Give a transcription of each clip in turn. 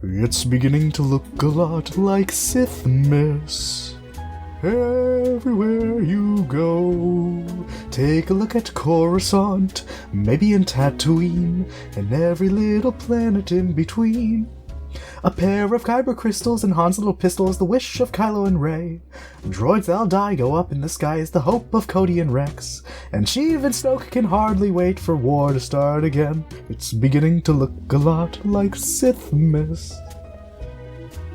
It's beginning to look a lot like Sith Mess. Everywhere you go, take a look at Coruscant, maybe in Tatooine, and every little planet in between. A pair of kyber crystals and Han's little pistol is the wish of Kylo and Rey. Droids that'll die go up in the sky is the hope of Cody and Rex. And Sheev and Snoke can hardly wait for war to start again. It's beginning to look a lot like Sith Mess.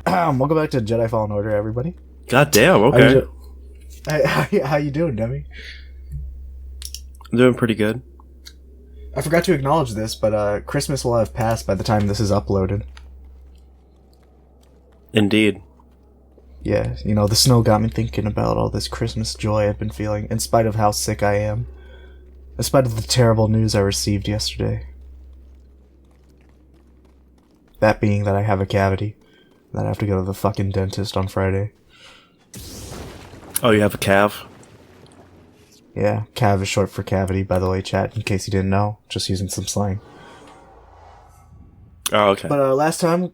Welcome back to JEDI Fallen Order, everybody. God damn, okay. How you doing, Demi? I'm doing pretty good. I forgot to acknowledge this, but Christmas will have passed by the time this is uploaded. Indeed. Yeah, you know, the snow got me thinking about all this Christmas joy I've been feeling, in spite of how sick I am. In spite of the terrible news I received yesterday. That being that I have a cavity. That I have to go to the fucking dentist on Friday. Oh, you have a calf? Yeah, cav is short for cavity, by the way, chat, in case you didn't know. Just using some slang. Oh, okay. But last time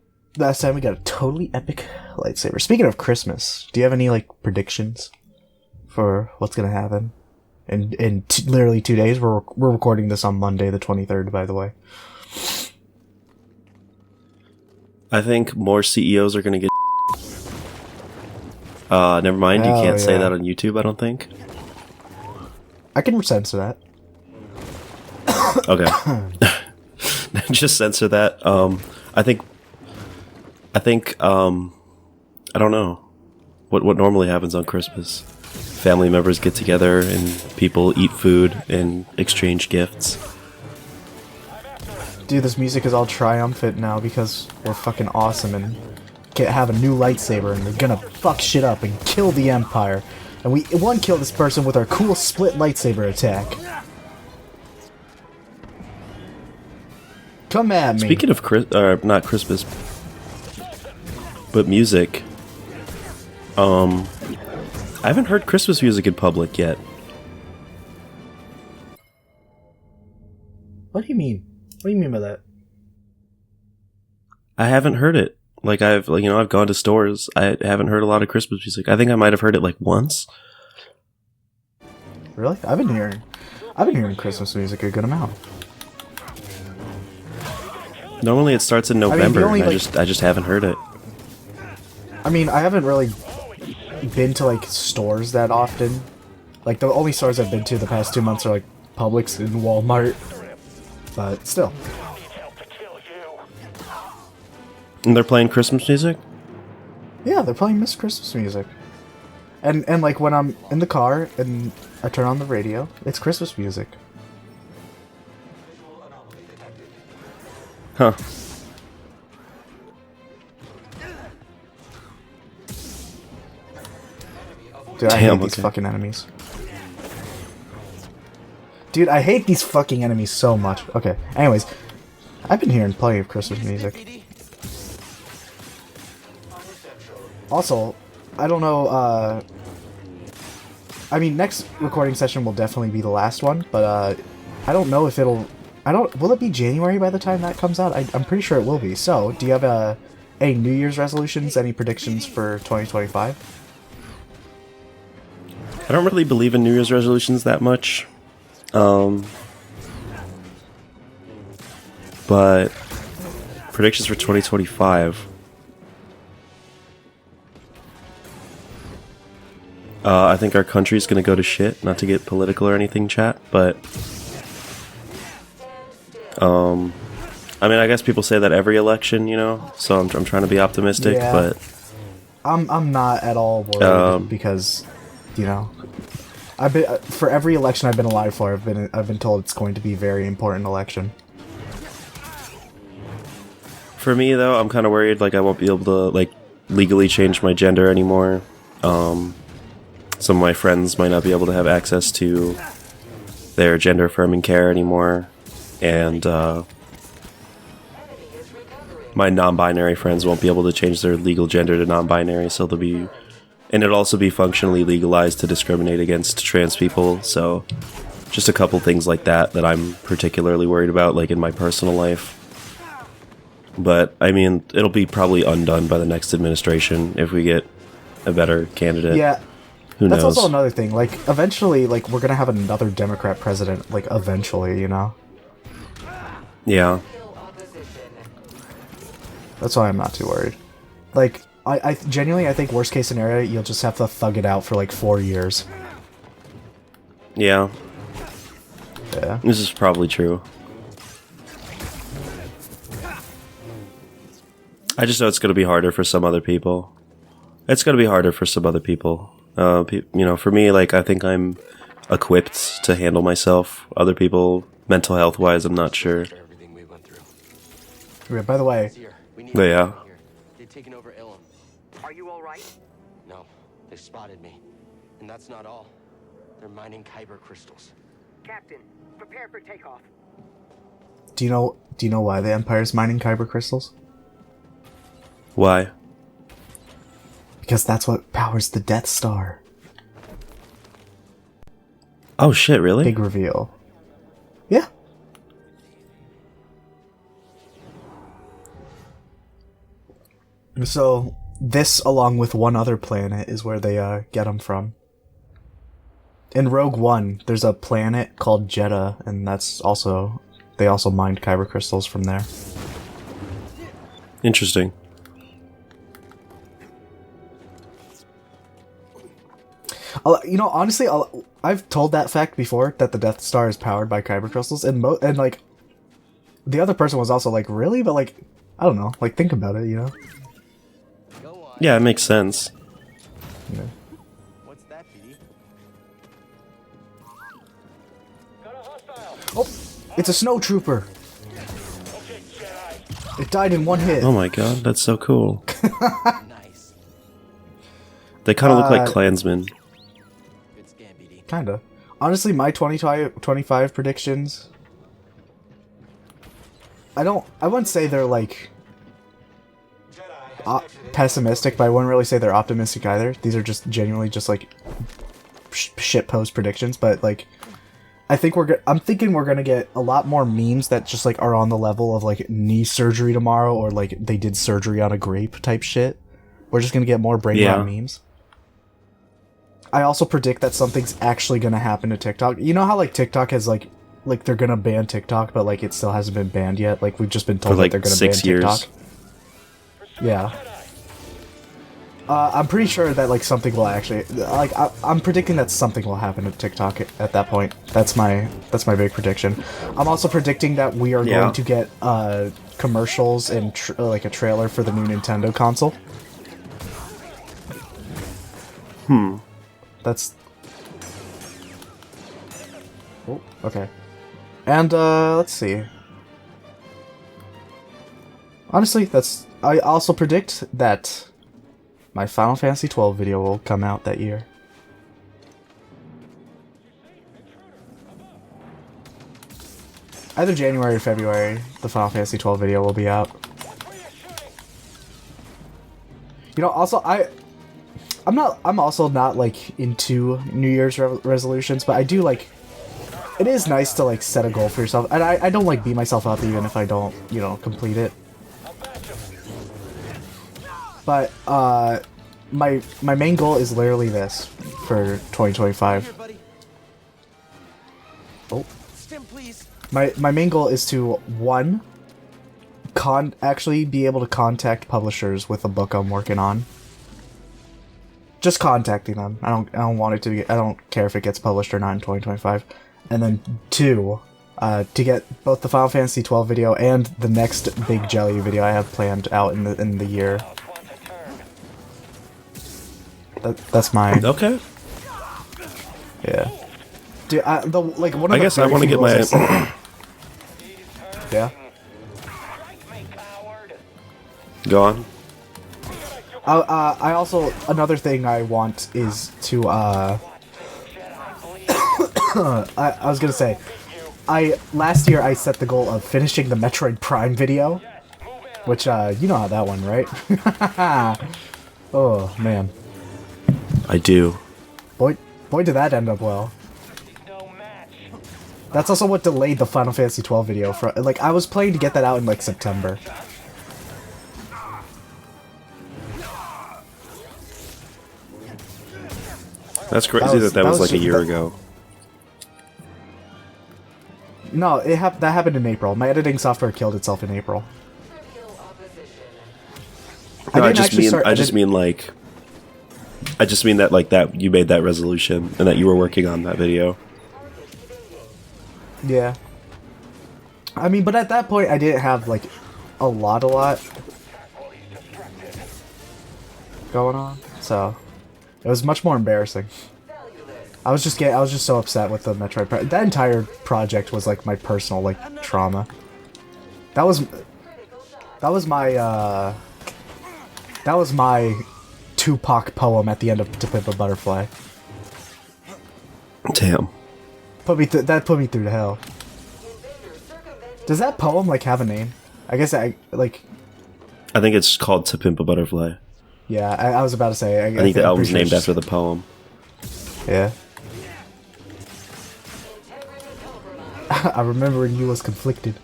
we got a totally epic lightsaber. Speaking of Christmas, do you have any, like, predictions for what's gonna happen? In literally 2 days, we're recording this on Monday the 23rd, by the way. I think more CEOs are gonna get never mind, you can't say that on YouTube, I don't think. I can censor that. Okay. Just censor that. I think I don't know what normally happens on Christmas. Family members get together and people eat food and exchange gifts. Dude, this music is all triumphant now because we're fucking awesome and have a new lightsaber and they're gonna fuck shit up and kill the Empire. And we one-kill this person with our cool split lightsaber attack. Come at me. Speaking of not Christmas, but music, I haven't heard Christmas music in public yet. What do you mean? What do you mean by that? I haven't heard it. Like I've gone to stores. I haven't heard a lot of Christmas music. I think I might have heard it like once. Really? I've been hearing Christmas music a good amount. Normally it starts in November, only, and I just haven't heard it. I mean, I haven't really been to like stores that often. Like the only stores I've been to the past 2 months are like Publix and Walmart. But still. And they're playing Christmas music? Yeah, they're playing Miss Christmas music. And like when I'm in the car and I turn on the radio, it's Christmas music. Huh. Dude, I hate these fucking enemies. Dude, I hate these fucking enemies so much. Okay, anyways. I've been hearing plenty of Christmas music. Also, I don't know, I mean, next recording session will definitely be the last one, but, I don't know if will it be January by the time that comes out? I'm pretty sure it will be. So, do you have, any New Year's resolutions, any predictions for 2025? I don't really believe in New Year's resolutions that much. But predictions for 2025. I think our country's gonna go to shit, not to get political or anything, chat, but I mean, I guess people say that every election, you know, so I'm trying to be optimistic, yeah. But I'm not at all worried because, you know, for every election I've been alive for, I've been told it's going to be a very important election. For me, though, I'm kind of worried, like, I won't be able to, like, legally change my gender anymore. Some of my friends might not be able to have access to their gender-affirming care anymore. And, my non-binary friends won't be able to change their legal gender to non-binary, so they'll be... And it'll also be functionally legalized to discriminate against trans people, so... Just a couple things like that I'm particularly worried about, like, in my personal life. But I mean, it'll be probably undone by the next administration if we get a better candidate. Yeah. Who knows? That's also another thing. Like, eventually, like, we're gonna have another Democrat president. Like, eventually, you know? Yeah. That's why I'm not too worried. Like, I genuinely, I think worst case scenario, you'll just have to thug it out for, like, 4 years. Yeah. Yeah. This is probably true. I just know it's going to be harder for some other people. It's going to be harder for some other people. You know, for me, like, I think I'm equipped to handle myself. Other people, mental health wise, I'm not sure. Yeah, by the way, But yeah. They've taken over Ilum. Are you all right? No, they spotted me. And that's not all. They're mining kyber crystals. Captain, prepare for takeoff. do you know why the Empire's mining kyber crystals? Why? Because that's what powers the Death Star. Oh shit, really? Big reveal. Yeah. So, this, along with one other planet, is where they get them from. In Rogue One, there's a planet called JEDI, and that's also... They also mined kyber crystals from there. Interesting. You know, honestly, I've told that fact before, that the Death Star is powered by kyber crystals, and like, the other person was also like, really? But like, I don't know, like, think about it, you know? Yeah, it makes sense. You know? What's that, BD? Oh, it's a snow trooper. It died in one hit. Oh my god, that's so cool. Nice. They kind of look like Klansmen. Good scan, BD. Kinda. Honestly, my 2025 predictions, I wouldn't say they're like pessimistic, but I wouldn't really say they're optimistic either. These are just genuinely just like shitpost predictions, but like, I'm thinking we're gonna get a lot more memes that just like are on the level of like knee surgery tomorrow, or like they did surgery on a grape type shit. We're just gonna get more brain rot memes. I also predict that something's actually gonna happen to TikTok. You know how like TikTok has like they're gonna ban TikTok, but like it still hasn't been banned yet. Like we've just been told For, like, that they're gonna 6 ban years. TikTok. Yeah. I'm pretty sure that like something will actually I'm predicting that something will happen to TikTok at that point. That's my big prediction. I'm also predicting that we are going to get commercials and like a trailer for the new Nintendo console. That's... Oh, okay. And, let's see. Honestly, I also predict that my Final Fantasy XII video will come out that year. Either January or February, the Final Fantasy XII video will be out. You know, also, I'm also not, like, into New Year's resolutions, but I do, like, it is nice to, like, set a goal for yourself, and I don't, like, beat myself up even if I don't, you know, complete it. But, my main goal is literally this for 2025. Oh. Stim, please. My main goal is to, one, actually be able to contact publishers with a book I'm working on. Just contacting them. I don't want it to be, I don't care if it gets published or not in 2025. And then two, to get both the Final Fantasy XII video and the next big Jelly video I have planned out in the year. That's mine. Okay. Yeah. Dude, one of I the guess I very want to few get goals my... Yeah. Go on. I also, another thing I want is to, I was gonna say, last year I set the goal of finishing the Metroid Prime video, which, you know how that one, right? Oh, man. I do. Boy, did that end up well. That's also what delayed the Final Fantasy XII video for, like, I was planning to get that out in, like, September. That's crazy that was like a year that- ago. No, that happened in April. My editing software killed itself in April. No, I didn't just actually mean start I just mean that like that you made that resolution and that you were working on that video. Yeah. I mean, but at that point, I didn't have like a lot going on, so it was much more embarrassing. I was just so upset with the Metroid. That entire project was like my personal like trauma. That was my Tupac poem at the end of To Pimp a Butterfly. Damn. That put me through to hell. Does that poem like have a name? I guess I think it's called To Pimp a Butterfly. Yeah, I was about to say. I think the album's named after the poem. Yeah. I remember when you was conflicted.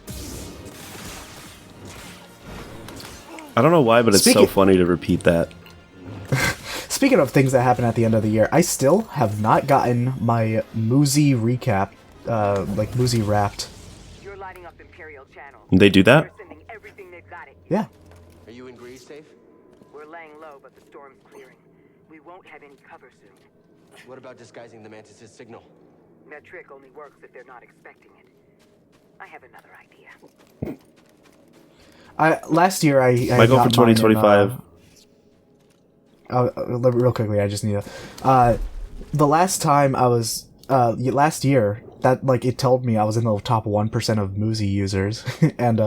I don't know why, but it's so funny to repeat that. Speaking of things that happen at the end of the year, I still have not gotten my Muzi recap, like Muzi Wrapped. You're lighting up Imperial Channel. They do that? They're sending everything they've got at you. Yeah. Are you in Greece safe? We're laying low, but the storm's clearing. We won't have any cover soon. What about disguising the Mantis' signal? That trick only works if they're not expecting it. I have another idea. Last year I My goal for got mine in, 2025. real quickly, I just need to. The last time I was, last year, that like it told me I was in the top 1% of Muzi users, and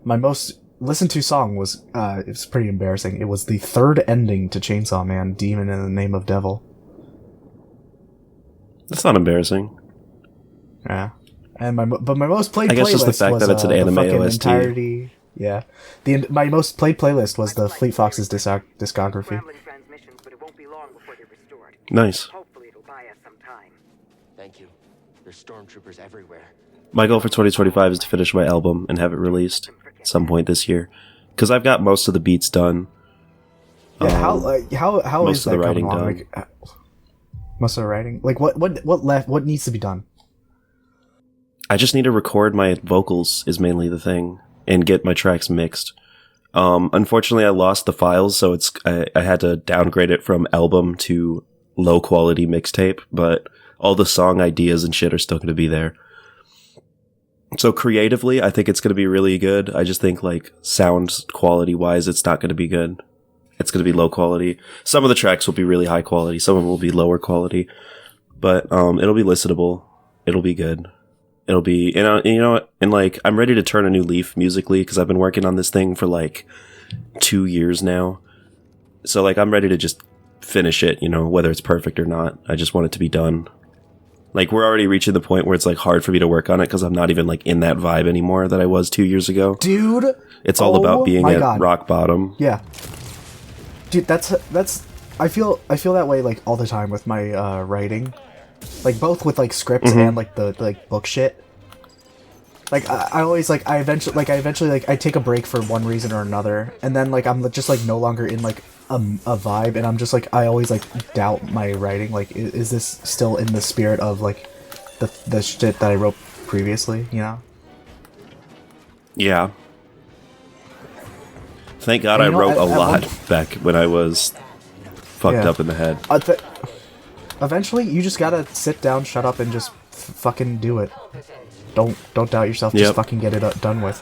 my most listened to song was it was pretty embarrassing. It was the third ending to Chainsaw Man, Demon in the Name of Devil. That's not embarrassing. Yeah, and my most played. I guess playlist just the fact was, that it's an anime the fucking OST. entirety. Yeah, my most played playlist was the Fleet Foxes discography. Scrambling transmissions, but it won't be long before they're restored. Nice. Hopefully it'll buy us some time. Thank you. There's stormtroopers everywhere. My goal for 2025 is to finish my album and have it released at some point this year, because I've got most of the beats done. Yeah, how most is of that the writing coming along? done. Like, most of the writing, like what left? What needs to be done? I just need to record my vocals is mainly the thing, and get my tracks mixed. Unfortunately, I lost the files, so I had to downgrade it from album to low quality mixtape, but all the song ideas and shit are still going to be there. So creatively, I think it's going to be really good. I just think like sound quality wise, it's not going to be good. It's going to be low quality. Some of the tracks will be really high quality. Some of them will be lower quality, but it'll be listenable. It'll be good. It'll be, and you know what? And like, I'm ready to turn a new leaf musically because I've been working on this thing for like 2 years now. So like, I'm ready to just finish it, you know, whether it's perfect or not. I just want it to be done. Like, we're already reaching the point where it's like hard for me to work on it because I'm not even like in that vibe anymore that I was 2 years ago. Dude, It's all about being at God. rock bottom. Yeah, dude, that's. I feel that way like all the time with my writing, like both with like scripts and like the like book shit. Like I always like I eventually like I take a break for one reason or another, and then like I'm just like no longer in like a vibe, and I'm just like I always like doubt my writing. Like, is this still in the spirit of like the shit that I wrote previously? You know? Yeah. Thank God And I you know, wrote a at lot one- back when I was fucked Yeah. up in the head. Eventually, you just gotta sit down, shut up, and just fucking do it. Don't doubt yourself. Yep. Just fucking get it done with.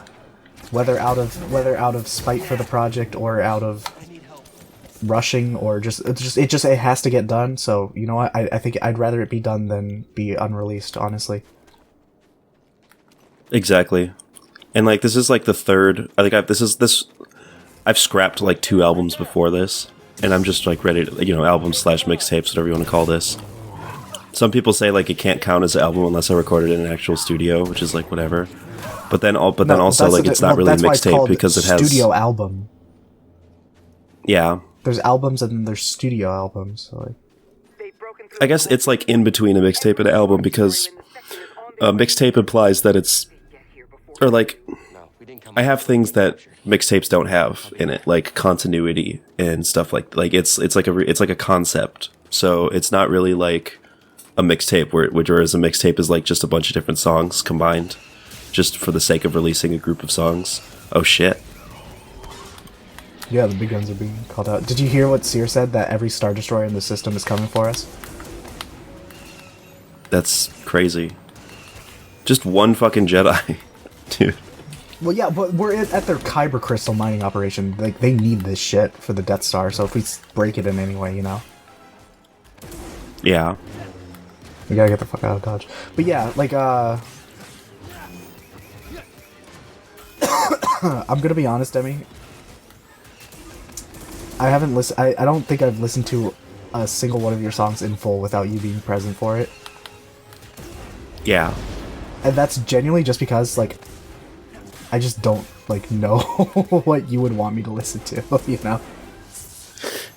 Whether out of spite for the project or out of rushing or it has to get done. So you know what? I think I'd rather it be done than be unreleased. Honestly. Exactly. And like, this is like the third, I think I've scrapped like 2 albums before this, and I'm just like ready to, you know, albums / mixtapes, whatever you want to call this. Some people say like it can't count as an album unless I recorded it in an actual studio, which is like whatever. But then also like it's not really a mixtape because it has studio album. Yeah. There's albums and then there's studio albums. So like. They've broken through I guess it's like in between a mixtape and an album because a mixtape implies that it's, or like, I have things that mixtapes don't have in it, like continuity and stuff like it's like a concept so it's not really like a mixtape, whereas a mixtape is like just a bunch of different songs combined, just for the sake of releasing a group of songs. Oh shit. Yeah, the big guns are being called out. Did you hear what Seer said, that every Star Destroyer in the system is coming for us? That's crazy. Just one fucking Jedi. Dude. Well, yeah, but we're at their Kyber crystal mining operation. Like, they need this shit for the Death Star, so if we break it in any way, you know? Yeah. We gotta get the fuck out of Dodge. But yeah, like, I'm gonna be honest, Demi. I haven't listened. I don't think I've listened to a single one of your songs in full without you being present for it. Yeah. And that's genuinely just because, like, I just don't, like, know what you would want me to listen to, you know?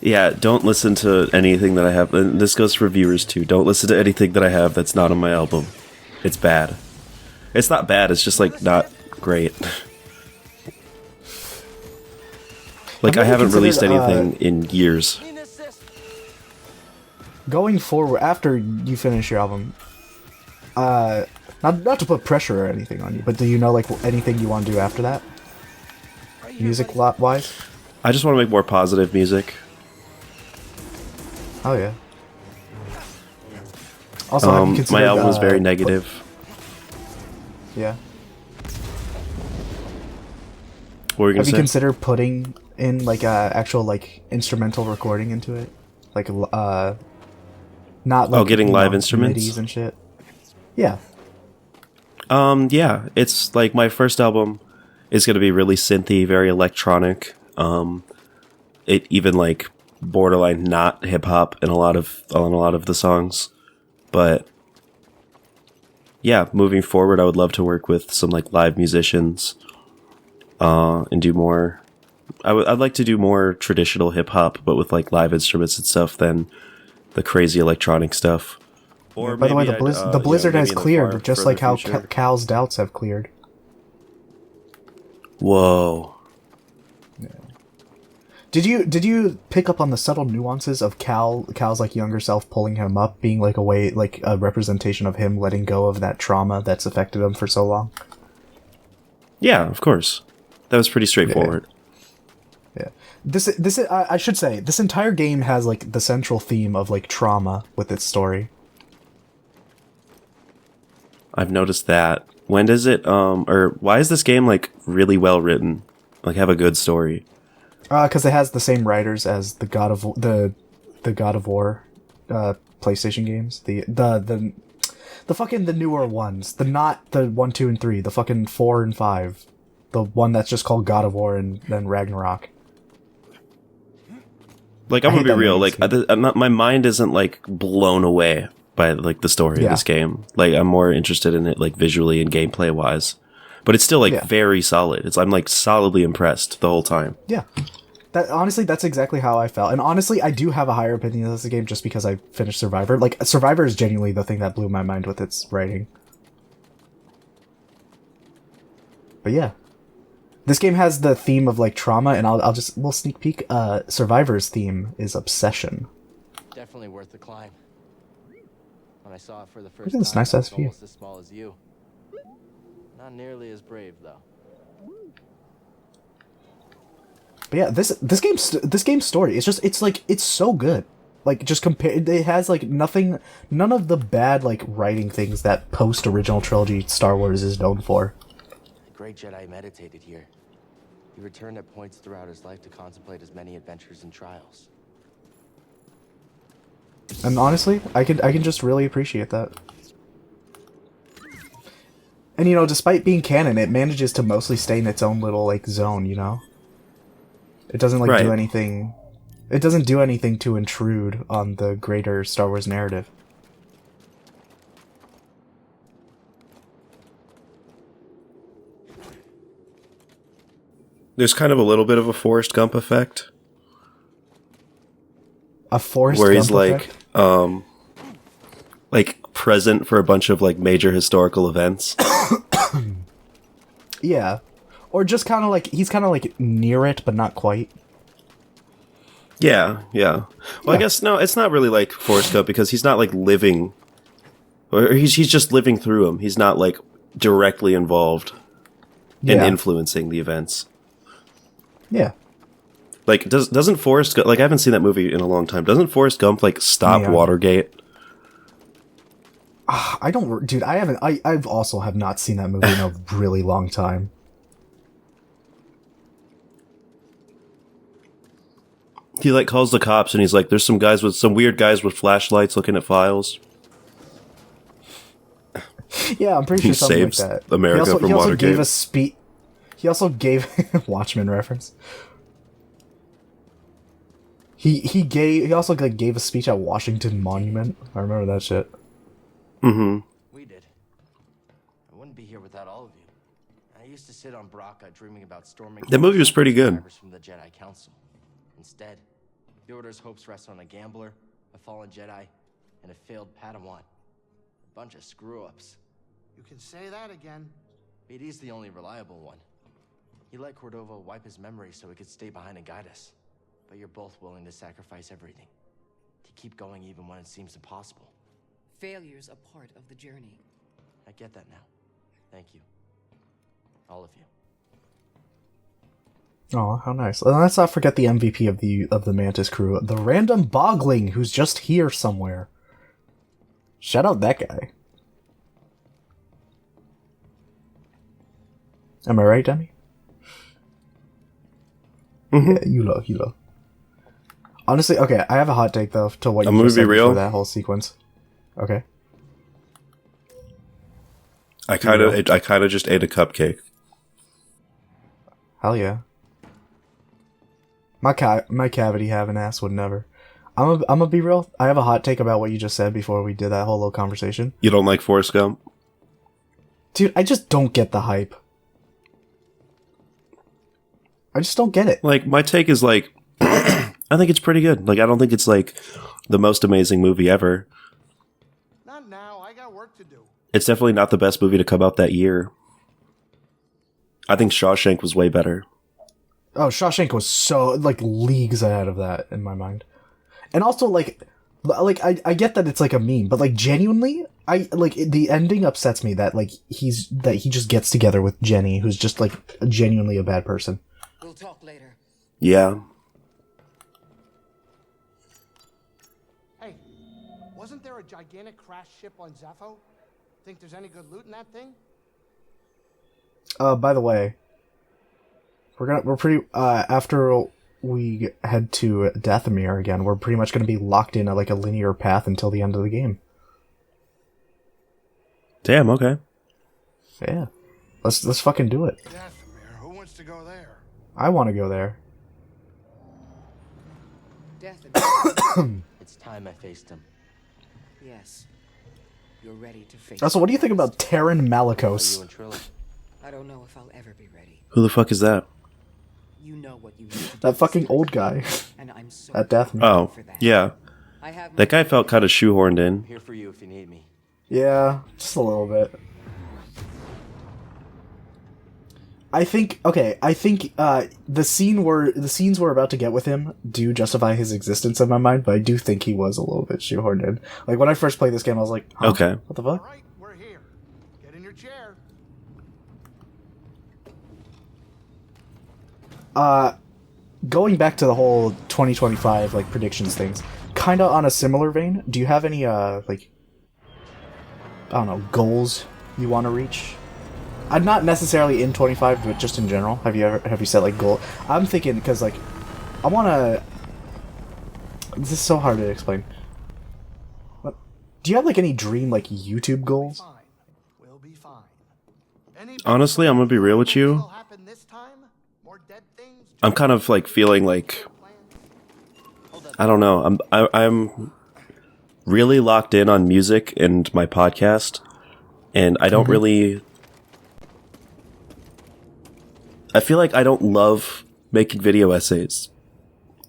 Yeah, don't listen to anything that I have. And this goes for viewers too. Don't listen to anything that I have that's not on my album. It's bad. It's not bad, it's just, like, not great. Like, I haven't released anything in years. Going forward, after you finish your album, not to put pressure or anything on you, but do you know, like, anything you want to do after that? Music-wise? I just want to make more positive music. Oh, yeah. Also, have you considered, my album was very negative. Yeah. What were you gonna say? Have you considered putting in, like, actual, like, instrumental recording into it? Like, not like... getting live instruments? MIDIs and shit? Yeah. Yeah. It's, like, my first album is gonna be really synthy, very electronic. It even, like, borderline not hip-hop in a lot of the songs. But... yeah, moving forward, I would love to work with some, like, live musicians. And do more... I'd like to do more traditional hip-hop, but with, like, live instruments and stuff than the crazy electronic stuff. Or by the way, the Blizzard has cleared, just like how Cal's doubts have cleared. Whoa. Yeah. Did you pick up on the subtle nuances of Cal's, like, younger self pulling him up, being, like, a representation of him letting go of that trauma that's affected him for so long? Yeah, of course. That was pretty straightforward. Yeah. This I should say, this entire game has, like, the central theme of, like, trauma with its story. I've noticed that. When does it, or why is this game, like, really well written? Like, have a good story? Because it has the same writers as the God of War, PlayStation games. The fucking the newer ones. Not the 1, 2, and 3. The fucking 4 and 5. The one that's just called God of War and then Ragnarok. Like, I'm gonna be real. Like, my mind isn't, like, blown away by, like, the story of this game. Like, I'm more interested in it, like, visually and gameplay wise. But it's still, like, very solid. I'm, like, solidly impressed the whole time. Yeah. Honestly, that's exactly how I felt. And honestly, I do have a higher opinion of this game just because I finished Survivor. Like, Survivor is genuinely the thing that blew my mind with its writing. But yeah. This game has the theme of, like, trauma, and we'll sneak peek. Survivor's theme is obsession. Definitely worth the climb. When I saw it for the first Look at this time, nice it was ass view. almost as small as you. Not nearly as brave, though. But yeah, this game's story, it's so good. Like, just compare, it has, like, none of the bad, like, writing things that post-original trilogy Star Wars is known for. The great Jedi meditated here. He returned at points throughout his life to contemplate his many adventures and trials. And honestly, I can just really appreciate that. And, you know, despite being canon, it manages to mostly stay in its own little, like, zone, you know? It doesn't, like, do anything... It doesn't do anything to intrude on the greater Star Wars narrative. There's kind of a little bit of a Forrest Gump effect. A Forrest Gump effect? Where he's, like, present for a bunch of, like, major historical events. Yeah. Or just kind of like, he's kind of like near it, but not quite. Yeah, yeah. Well, I guess no, it's not really like Forrest Gump because he's not like living, or he's just living through them. He's not like directly involved in influencing the events. Yeah. Like, doesn't Forrest Gump, like, I haven't seen that movie in a long time. Doesn't Forrest Gump, like, stop Watergate? I don't, dude, I've also have not seen that movie in a really long time. He, like, calls the cops and he's like, there's some weird guys with flashlights looking at files. Yeah, I'm pretty sure He something like saves that. America from Watergate. He also gave Watchmen reference. He also like gave a speech at Washington Monument. I remember that shit. Mm-hmm. We did. I wouldn't be here without all of you. I used to sit on Braca dreaming about storming. That movie was pretty good. From the Jedi Council. Instead, the Order's hopes rest on a gambler, a fallen Jedi, and a failed Padawan. A bunch of screw-ups. You can say that again. JEDI's the only reliable one. He let Cordova wipe his memory so he could stay behind and guide us. But you're both willing to sacrifice everything. To keep going even when it seems impossible. Failure's a part of the journey. I get that now. Thank you. All of you. Oh, how nice. And let's not forget the MVP of the Mantis crew, the random Bogling, who's just here somewhere. Shout out that guy. Am I right, Demi? Mm-hmm. Yeah, you know. Honestly, okay, I have a hot take though to what you I'm just gonna said be real. for that whole sequence. Okay. I kind of just ate a cupcake. Hell yeah. My cavity having ass would never. I'm gonna be real. I have a hot take about what you just said before we did that whole little conversation. You don't like Forrest Gump? Dude, I just don't get the hype. I just don't get it. Like, my take is like, I think it's pretty good. Like, I don't think it's like the most amazing movie ever. Not now. I got work to do. It's definitely not the best movie to come out that year. I think Shawshank was way better. Oh, Shawshank was so, like, leagues ahead of that in my mind. And also, like I get that it's like a meme, but like genuinely, the ending upsets me that like he just gets together with Jenny, who's just like genuinely a bad person. We'll talk later. Yeah. Hey, wasn't there a gigantic crashed ship on Zepho? Think there's any good loot in that thing? By the way, we're pretty after we head to Dathomir again, we're pretty much going to be locked in like a linear path until the end of the game. Damn, okay. Yeah. Let's fucking do it. Dathomir, who wants to go there? I want to go there. Death. It's time I faced him. Yes. You're ready to face. Also, what do you think about Terran Are you Malicos? and Trilla? I don't know if I'll ever be ready. Who the fuck is that? You know what you need to do. That fucking old guy And I'm so at Dathomir. Oh, for that. yeah. I have That guy felt kind of shoehorned in. I'm here for you if you need me. Yeah, just a little bit. I think the scenes we're about to get with him do justify his existence in my mind, but I do think he was a little bit shoehorned in. Like when I first played this game, I was like, huh, Okay. what the fuck? All right, we're here. Get in your chair. Going back to the whole 2025 like predictions things, kind of on a similar vein. Do you have any like I don't know goals you want to reach? I'm not necessarily in 25, but just in general. Have you set like goal? I'm thinking because like I want to. This is so hard to explain. What? Do you have like any dream like YouTube goals? Fine. We'll be fine. Any Honestly, I'm gonna be real with you. will happen this time? More dead things? I'm kind of like feeling like I don't know. I'm really locked in on music and my podcast, and I don't really. I feel like I don't love making video essays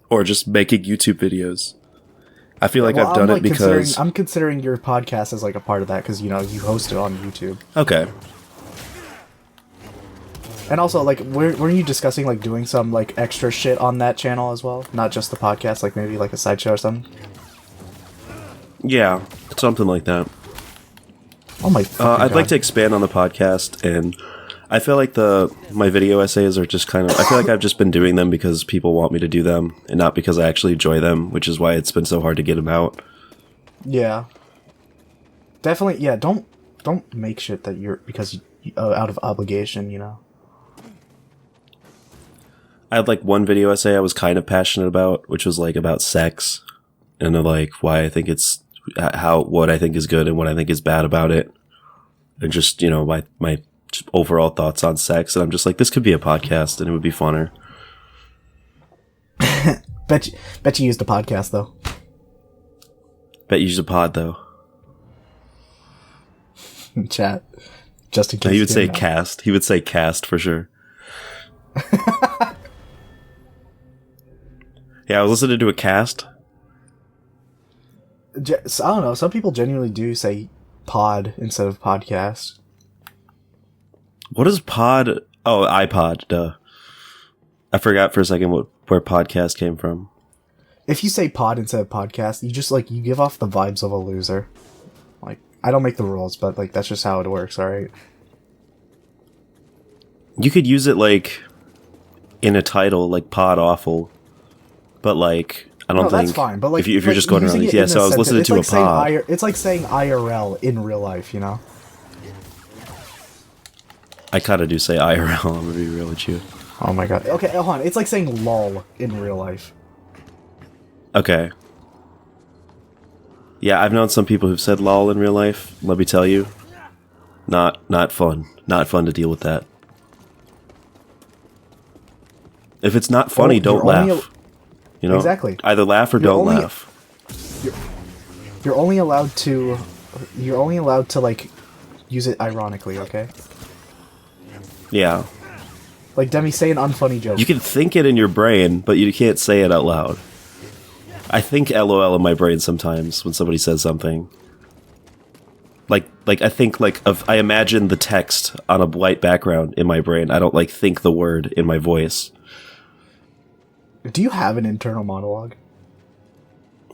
or just making YouTube videos. I feel like I've done it because I'm considering your podcast as like a part of that because you know you host it on YouTube. okay. And also, like, weren't you discussing, like, doing some, like, extra shit on that channel as well? Not just the podcast, like, maybe, like, a sideshow or something? Yeah, something like that. Oh my fucking I'd God. like to expand on the podcast, and I feel like my video essays are just kind of... I feel like I've just been doing them because people want me to do them, and not because I actually enjoy them, which is why it's been so hard to get them out. Yeah. Definitely, yeah, don't make shit that you're... because out of obligation, you know? I had, like, one video essay I was kind of passionate about, which was, like, about sex, and, like, why I think it's... what I think is good and what I think is bad about it. And just, you know, my just overall thoughts on sex. And I'm just like, this could be a podcast and it would be funner. Bet you used a podcast, though. Bet you use a pod, though. Chat. Just in case. No, he would say know. cast. He would say cast for sure. Yeah, I was listening to a cast. I don't know. Some people genuinely do say pod instead of podcast. What is pod? Oh, iPod, duh. I forgot for a second where podcast came from. If you say pod instead of podcast, you just, like, you give off the vibes of a loser. Like, I don't make the rules, but, like, that's just how it works, alright? You could use it, like, in a title, like pod awful. But, like, I don't think... that's fine, but, like... If you're like, just going around... using it Yeah, in so I was sentence, listening to a it's like pod. it's like saying IRL in real life, you know? I kind of do say IRL, I'm gonna be real with you. Oh my god. Okay, hold on. It's like saying lol in real life. Okay. Yeah, I've known some people who've said lol in real life. Let me tell you, not fun. Not fun to deal with that. If it's not funny, don't laugh. You know, exactly. Either laugh or don't laugh. You're only allowed to. You're only allowed to, like, use it ironically. Okay. Yeah. Like, Demi, say an unfunny joke. You can think it in your brain, but you can't say it out loud. I think LOL in my brain sometimes when somebody says something. Like I think, like, I imagine the text on a white background in my brain. I don't, like, think the word in my voice. Do you have an internal monologue?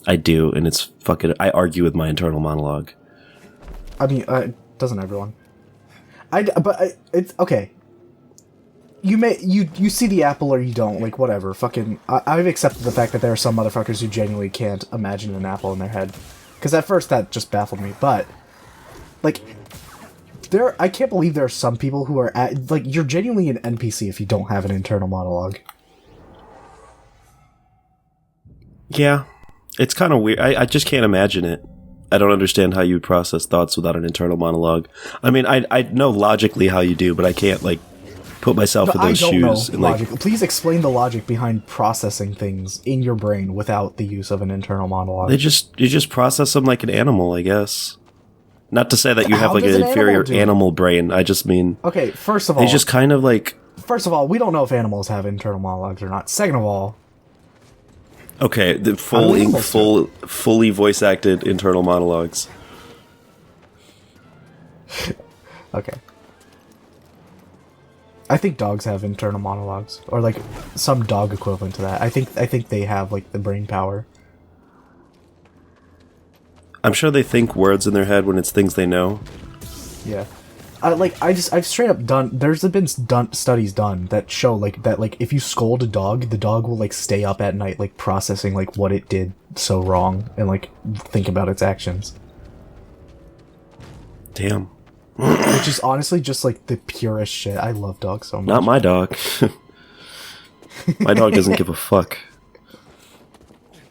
I do, and it's fucking... I argue with my internal monologue. I mean, doesn't everyone? It's okay. You see the apple or you don't, like, whatever. Fucking, I've accepted the fact that there are some motherfuckers who genuinely can't imagine an apple in their head. Because at first that just baffled me, but, like, I can't believe there are some people who are like, you're genuinely an NPC if you don't have an internal monologue. Yeah. It's kind of weird. I just can't imagine it. I don't understand how you would process thoughts without an internal monologue. I mean, I know logically how you do, but I can't, like, put myself in those shoes. And, like, please explain the logic behind processing things in your brain without the use of an internal monologue. you just process them like an animal, I guess. Not to say that you have, How like, does an an inferior animal do it? animal brain. I just mean... Okay, first of all... They just kind of, like... First of all, we don't know if animals have internal monologues or not. Second of all... Okay, the fully voice-acted internal monologues. Okay. I think dogs have internal monologues, or, like, some dog equivalent to that. I think they have, like, the brain power. I'm sure they think words in their head when it's things they know. Yeah. I've straight up there's been studies done that show, like, that, like, if you scold a dog, the dog will, like, stay up at night, like, processing, like, what it did so wrong, and, like, think about its actions. Damn. Which is honestly just, like, the purest shit. I love dogs so much. Not my dog. My dog doesn't give a fuck.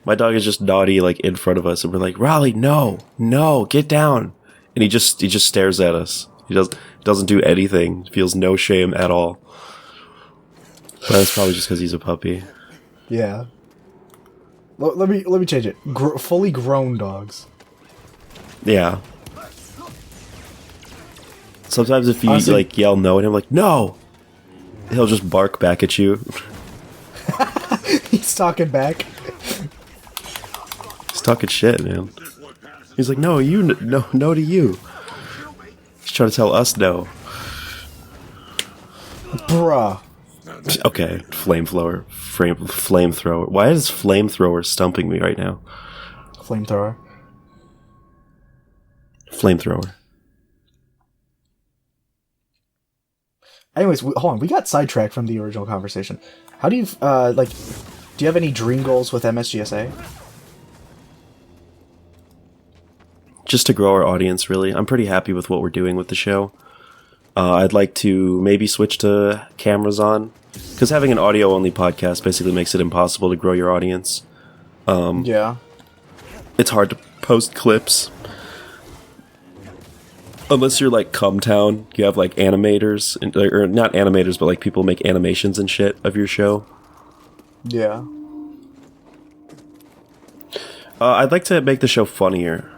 My dog is just naughty, like, in front of us, and we're like, Raleigh, no, get down. And he just stares at us. He doesn't do anything. Feels no shame at all. But that's probably just because he's a puppy. Yeah. Let me change it. Fully grown dogs. Yeah. Sometimes if you, Honestly, like, yell no at him, like, no! He'll just bark back at you. He's talking back. He's talking shit, man. He's like, no, no to you. He's trying to tell us no. Bruh. Okay, flamethrower. Why is flamethrower stumping me right now? Flamethrower. Flamethrower. Anyways, hold on. We got sidetracked from the original conversation. How do you, do you have any dream goals with MSGSA? Just to grow our audience, really. I'm pretty happy with what we're doing with the show. I'd like to maybe switch to cameras on, because having an audio-only podcast basically makes it impossible to grow your audience. Yeah. It's hard to post clips. Unless you're like Cumtown, you have like animators, or not animators, but like people make animations and shit of your show. Yeah. I'd like to make the show funnier.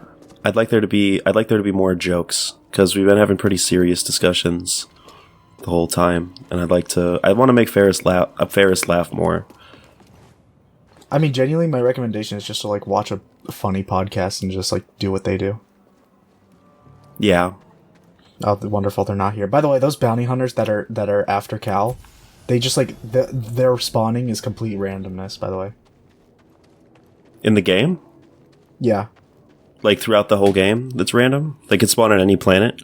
I'd like there to be more jokes, because we've been having pretty serious discussions the whole time, and I want to make Ferris laugh more. I mean, genuinely, my recommendation is just to like watch a funny podcast and just like do what they do. Yeah. Oh, wonderful! They're not here. By the way, those bounty hunters that are after Cal, they just like their spawning is complete randomness. By the way. In the game? Yeah. Like throughout the whole game, that's random. They could spawn on any planet.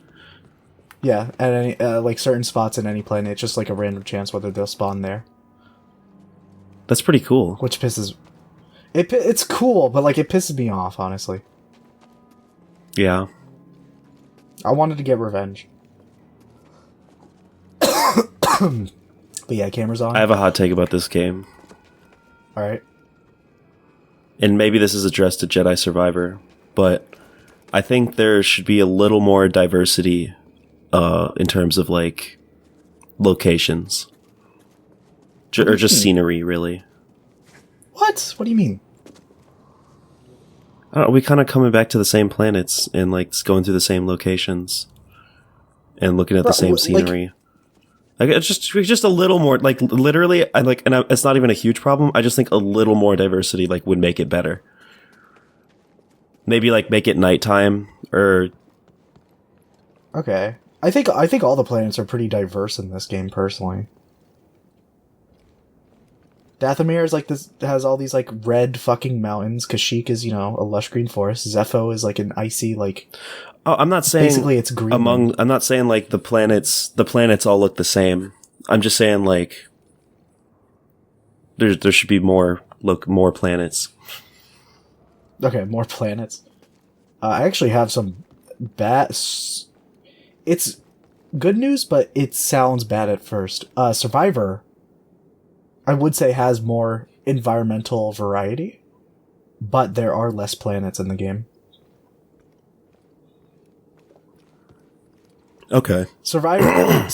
Yeah, at any like certain spots in any planet, it's just like a random chance whether they'll spawn there. That's pretty cool. Which pisses. It's cool, but like it pisses me off, honestly. Yeah. I wanted to get revenge. But yeah, cameras on. I have a hot take about this game. Alright. And maybe this is addressed to Jedi Survivor, but I think there should be a little more diversity in terms of like locations. Or just scenery, really. What? What do you mean? I don't know, we kind of coming back to the same planets and like going through the same locations and looking at the same scenery. Like it's just a little more, like literally, it's not even a huge problem. I just think a little more diversity like would make it better. Maybe like make it nighttime or. Okay, I think all the planets are pretty diverse in this game, personally. Dathomir is like this, has all these like red fucking mountains. Kashyyyk is, a lush green forest. Zepho is like an icy like. Oh, I'm not saying basically it's green. I'm not saying like the planets all look the same. I'm just saying like there should be more planets. Okay, more planets. I actually have some bad. It's good news, but it sounds bad at first. Survivor, I would say, has more environmental variety, but there are less planets in the game. Okay. Survivor.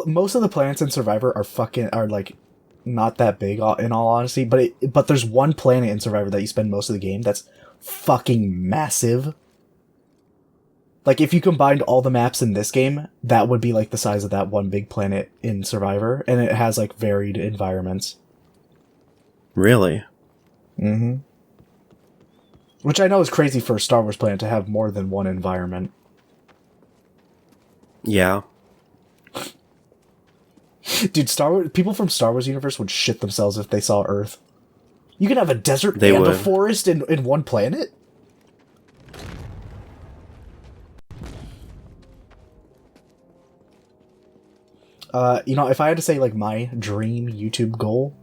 Most of the planets in Survivor are like not that big, in all honesty. But there's one planet in Survivor that you spend most of the game that's fucking massive. Like if you combined all the maps in this game, that would be like the size of that one big planet in Survivor, and it has like varied environments. Really? Mm-hmm. Which I know is crazy for a Star Wars planet to have more than one environment. Yeah. Dude, people from Star Wars universe would shit themselves if they saw Earth. You can have a desert They and a would. forest in one planet? If I had to say like my dream YouTube goal,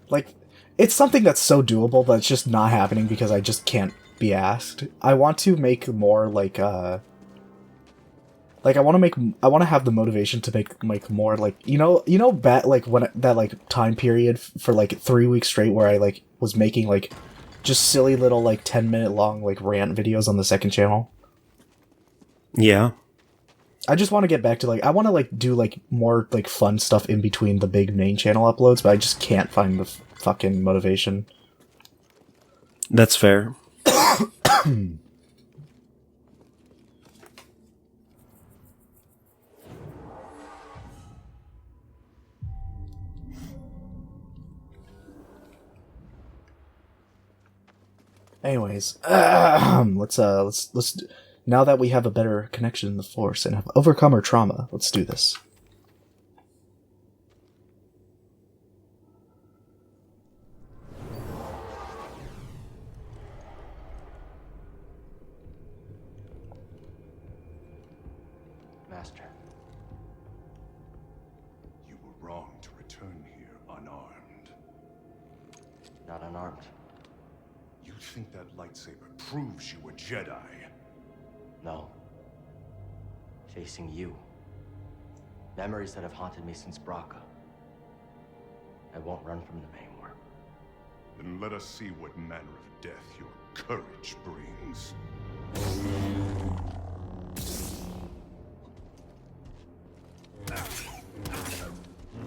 like it's something that's so doable, but it's just not happening because I just can't be asked. I want to make more I want to have the motivation to make more like when that like time period for like 3 weeks straight where I like was making like just silly little like 10-minute long like rant videos on the second channel. Yeah. I just want to get back to like I want to like do like more like fun stuff in between the big main channel uploads, but I just can't find the fucking motivation. That's fair. Anyways, let's Now that we have a better connection in the Force and have overcome our trauma, let's do this. Master. You were wrong to return here unarmed. Not unarmed. You think that lightsaber proves you a Jedi? No. Facing you. Memories that have haunted me since Braca. I won't run from them anymore. Then let us see what manner of death your courage brings.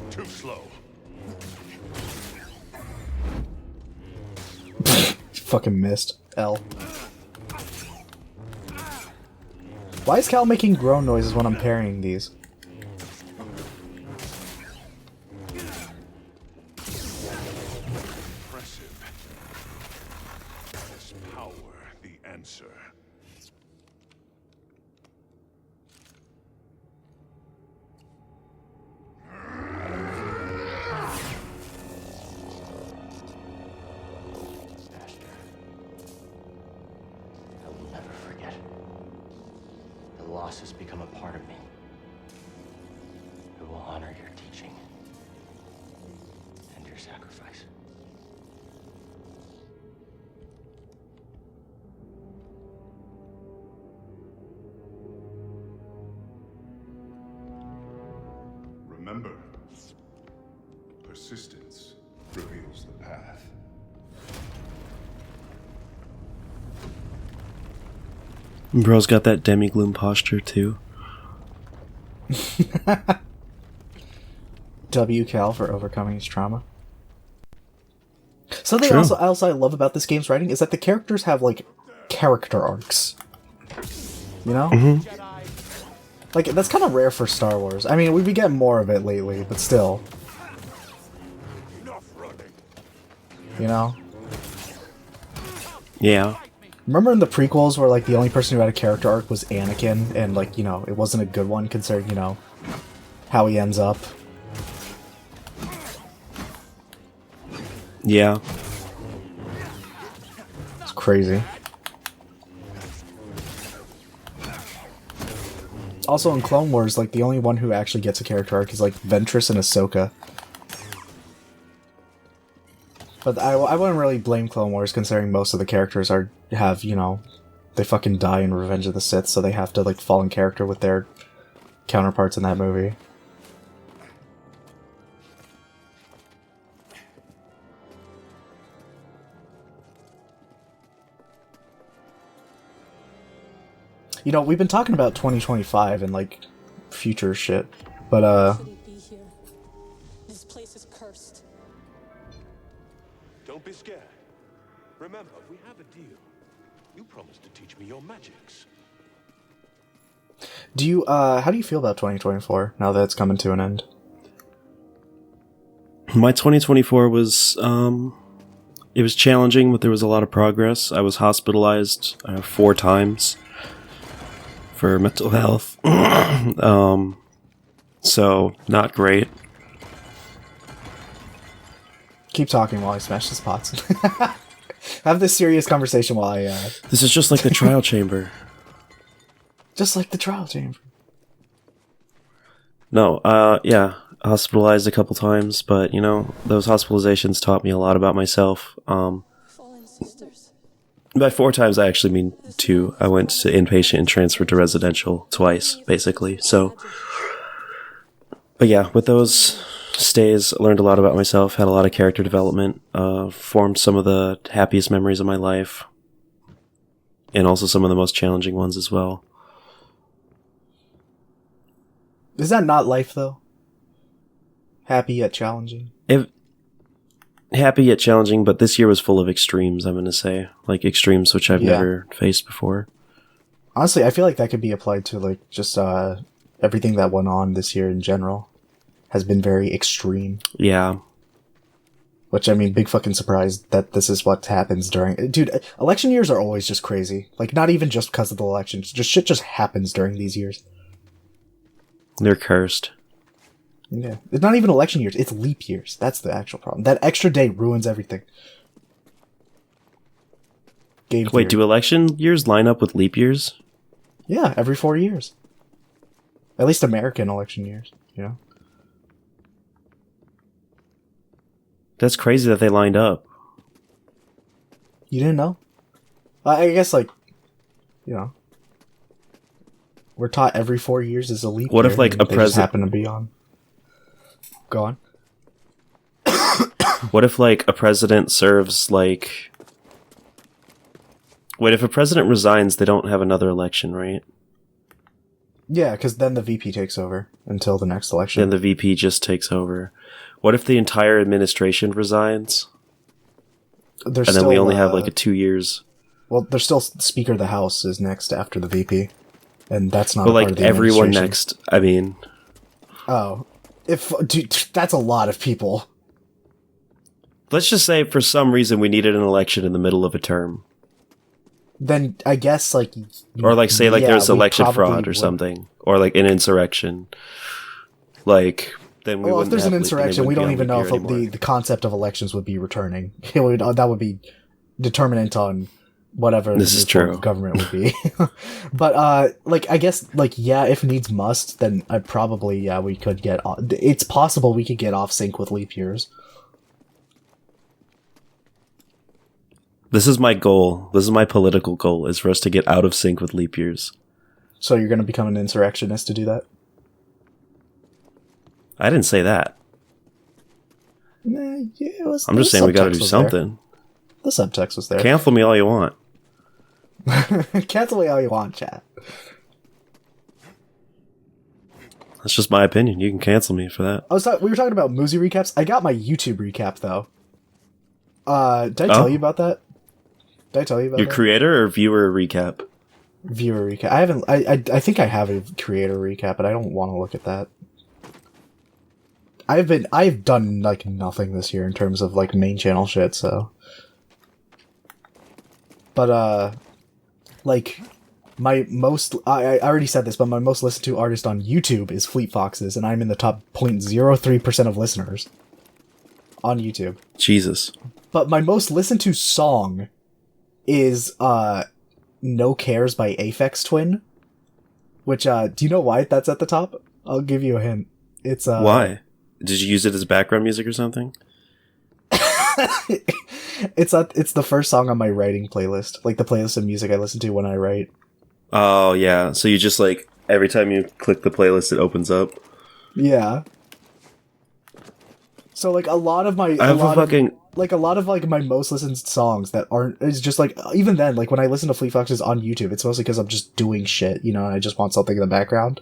Too slow. Fucking missed. L. Why is Cal making groan noises when I'm parrying these? Impressive. Is power the answer? Master. I will never forget. The loss has become a part of me. I will honor your teaching and your sacrifice. Remember, persistence reveals the path. Bro's got that Demigloom posture too. W Cal for overcoming his trauma. Something True. else I love about this game's writing is that the characters have, like, character arcs. You know? Mm-hmm. Like, that's kind of rare for Star Wars. I mean, we've been getting more of it lately, but still. You know? Yeah. Remember in the prequels where, like, the only person who had a character arc was Anakin, and, like, you know, it wasn't a good one considering, you know, how he ends up. Yeah. It's crazy. Also in Clone Wars, like, the only one who actually gets a character arc is, like, Ventress and Ahsoka. But I wouldn't really blame Clone Wars considering most of the characters have, you know, they fucking die in Revenge of the Sith, so they have to, like, fall in character with their counterparts in that movie. You know, we've been talking about 2025 and, like, future shit, but, Shouldn't be here. This place is cursed. Don't be scared. Remember, we have a deal. You promised to teach me your magics. do you, how do you feel about 2024, now that it's coming to an end? My 2024 was, it was challenging, but there was a lot of progress. I was hospitalized 4 times for mental health. So, not great. Keep talking while I smash this pots. Have this serious conversation while I, This is just like the trial chamber. just like the trial chamber. No, yeah, hospitalized a couple times, but, you know, those hospitalizations taught me a lot about myself. Fallen sisters. By 4 times, I actually mean 2. I went to inpatient and transferred to residential twice, basically. So, but yeah, with those stays, I learned a lot about myself, had a lot of character development, formed some of the happiest memories of my life, and also some of the most challenging ones as well. Is that not life, though? Happy yet challenging? Happy yet challenging, but this year was full of extremes, I'm going to say. Like, extremes which I've Yeah. never faced before. Honestly, I feel like that could be applied to, like, just, everything that went on this year in general. Has been very extreme. Yeah. Which, I mean, big fucking surprise that this is what happens during... Dude, election years are always just crazy. Like, not even just because of the elections. Just shit just happens during these years. They're cursed. Yeah. It's not even election years. It's leap years. That's the actual problem. That extra day ruins everything. Game Wait, theory. do election years line up with leap years? Yeah, every 4 years. At least American election years, you know? That's crazy that they lined up. You didn't know? I guess, like, you know, we're taught every 4 years is a leap What year, if, like, and a they just president... happen to be on? Go on. What if, like, a president serves, like... Wait, if a president resigns, they don't have another election, right? Yeah, because then the VP takes over until the next election. Then the VP just takes over. What if the entire administration resigns? And then we only have, like, a 2 years... Well, there's still Speaker of the House is next after the VP. And that's not But, a part like, of the everyone administration. next, I mean... Oh. Dude, that's a lot of people. Let's just say, for some reason, we needed an election in the middle of a term. Then I guess, like... Or, like, say, like, yeah, there's we election probably fraud or would. something. Or, like, an insurrection. Like, then we Well, if wouldn't there's an have- insurrection, they we wouldn't don't be on even know leap year if the concept of elections would be returning. That would be determinant on whatever This the is new form true. of government would be. But, like, I guess, like, yeah, if needs must, then I probably, yeah, we could get... It's possible we could get off sync with leap years. This is my goal. This is my political goal, is for us to get out of sync with leap years. So you're going to become an insurrectionist to do that? I didn't say that. Nah, yeah, I'm just saying we gotta do something. The subtext was there. Cancel me all you want. Cancel me all you want, chat. That's just my opinion. You can cancel me for that. We were talking about Muzi recaps. I got my YouTube recap, though. Did I tell you about that? Did I tell you about Your that? creator or viewer recap? Viewer recap. I haven't. I think I have a creator recap, but I don't want to look at that. I've done like nothing this year in terms of like main channel shit. So, but like my most. I already said this, but my most listened to artist on YouTube is Fleet Foxes, and I'm in the top 0.03% of listeners on YouTube. Jesus. But my most listened to song is No Cares by Aphex Twin. Which do you know why that's at the top? I'll give you a hint. It's Why? Did you use it as background music or something? It's the first song on my writing playlist. Like the playlist of music I listen to when I write. Oh, yeah. So you just like, every time you click the playlist, it opens up? Yeah. So like a lot of my a lot of like my most listened songs that aren't is just like even then like when I listen to Fleet Foxes on YouTube, it's mostly because I'm just doing shit, you know, and I just want something in the background.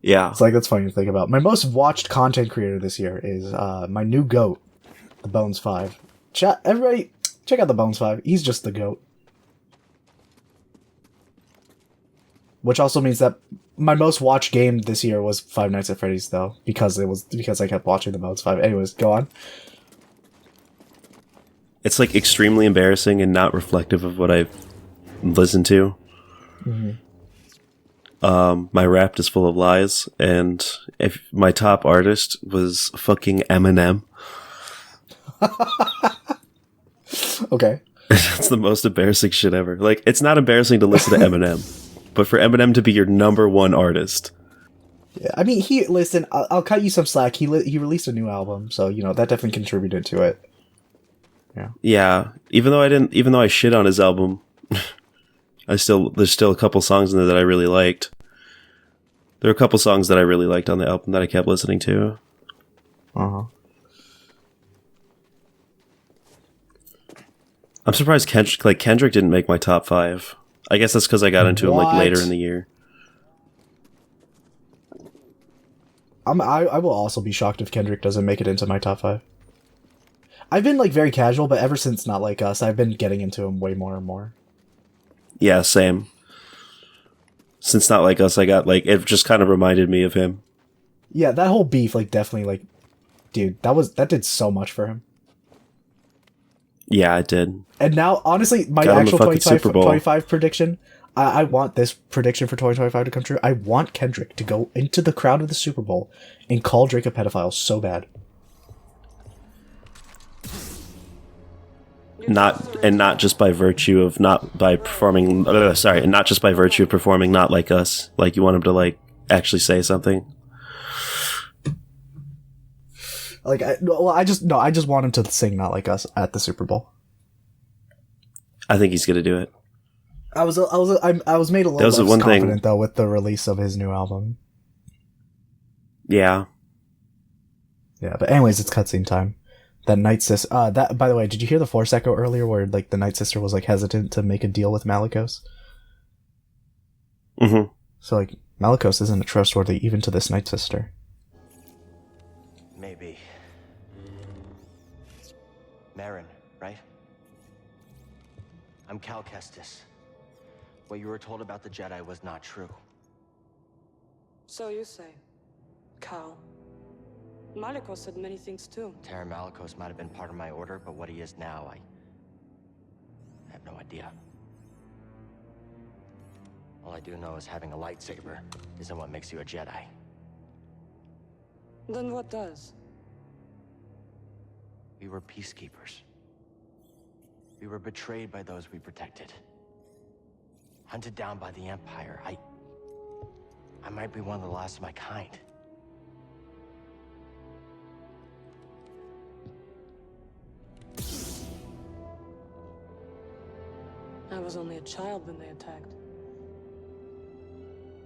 Yeah. It's like that's funny to think about. My most watched content creator this year is my new goat, the Bones 5. Chat, everybody, check out the Bones 5. He's just the goat. Which also means that my most watched game this year was Five Nights at Freddy's, though, because I kept watching the Bones 5. Anyways, go on. It's like extremely embarrassing and not reflective of what I've listened to. Mm-hmm. My Wrapped is full of lies, and if my top artist was fucking Eminem. Okay. That's the most embarrassing shit ever. Like, it's not embarrassing to listen to Eminem, but for Eminem to be your number one artist. Yeah, I mean, listen, I'll cut you some slack. He released a new album, so, you know, that definitely contributed to it. Yeah. Yeah. Even though I shit on his album, there's still a couple songs in there that I really liked. There were a couple songs that I really liked on the album that I kept listening to. Uh-huh. I'm surprised Kendrick didn't make my top 5. I guess that's because I got into him like later in the year. I will also be shocked if Kendrick doesn't make it into my top 5. I've been like very casual, but ever since Not Like Us, I've been getting into him way more and more. Yeah, same. Since Not Like Us, I got like, it just kind of reminded me of him. Yeah, that whole beef like definitely like dude, that did so much for him. Yeah, it did. And now, honestly, my Got him actual a fucking Super Bowl. 25 prediction, I want this prediction for 2025 to come true. I want Kendrick to go into the crowd of the Super Bowl and call Drake a pedophile so bad. Not just by virtue of not performing not like us. Like, you want him to, like, actually say something. Like, I just want him to sing "Not Like Us" at the Super Bowl. I think he's gonna do it. I was made a little less confident though with the release of his new album. Yeah. Yeah, but anyways, it's cutscene time. That Night Sister. That, by the way, did you hear the Force echo earlier, where like the Night Sister was like hesitant to make a deal with Malicos? Mm-hmm. So like Malicos isn't trustworthy even to this Night Sister. Maybe. Marin, right? I'm Cal Kestis. What you were told about the Jedi was not true. So you say. Cal. Malicos said many things too. Terran Malicos might have been part of my order, but what he is now, I have no idea. All I do know is having a lightsaber isn't what makes you a Jedi. Then what does? We were peacekeepers. We were betrayed by those we protected. Hunted down by the Empire. I might be one of the last of my kind. I was only a child when they attacked.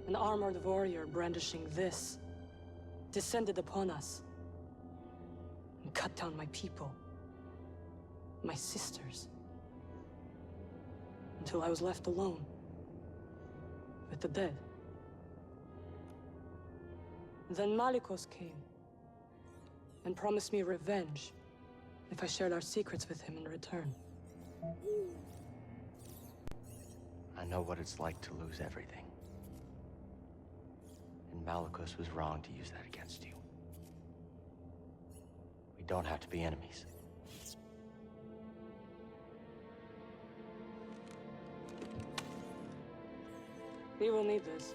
An armored warrior brandishing this descended upon us and cut down my people, my sisters, until I was left alone with the dead. Then Malicos came and promised me revenge if I shared our secrets with him in return. I know what it's like to lose everything. And Malicos was wrong to use that against you. We don't have to be enemies. We will need this.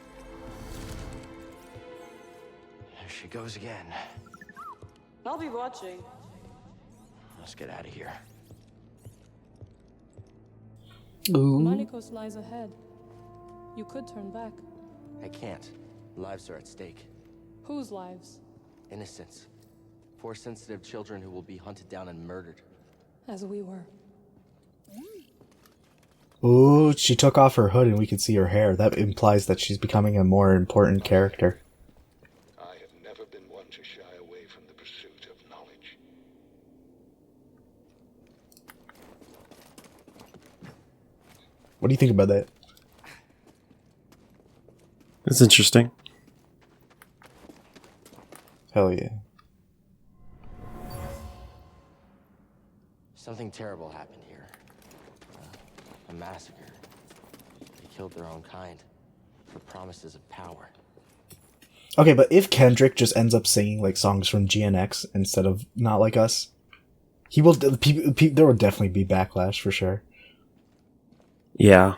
There she goes again. I'll be watching. Let's get out of here. Ooh. Malicos lies ahead. You could turn back. I can't. Lives are at stake. Whose lives? Innocents. Force-sensitive children who will be hunted down and murdered. As we were. Ooh, she took off her hood and we could see her hair. That implies that she's becoming a more important character. I have never been one to shy away from the pursuit of knowledge. What do you think about that? It's interesting. Hell yeah. Something terrible happened here. A massacre. They killed their own kind for promises of power. Okay, but if Kendrick just ends up singing like songs from GNX instead of Not Like Us, he will. There will definitely be backlash for sure. Yeah.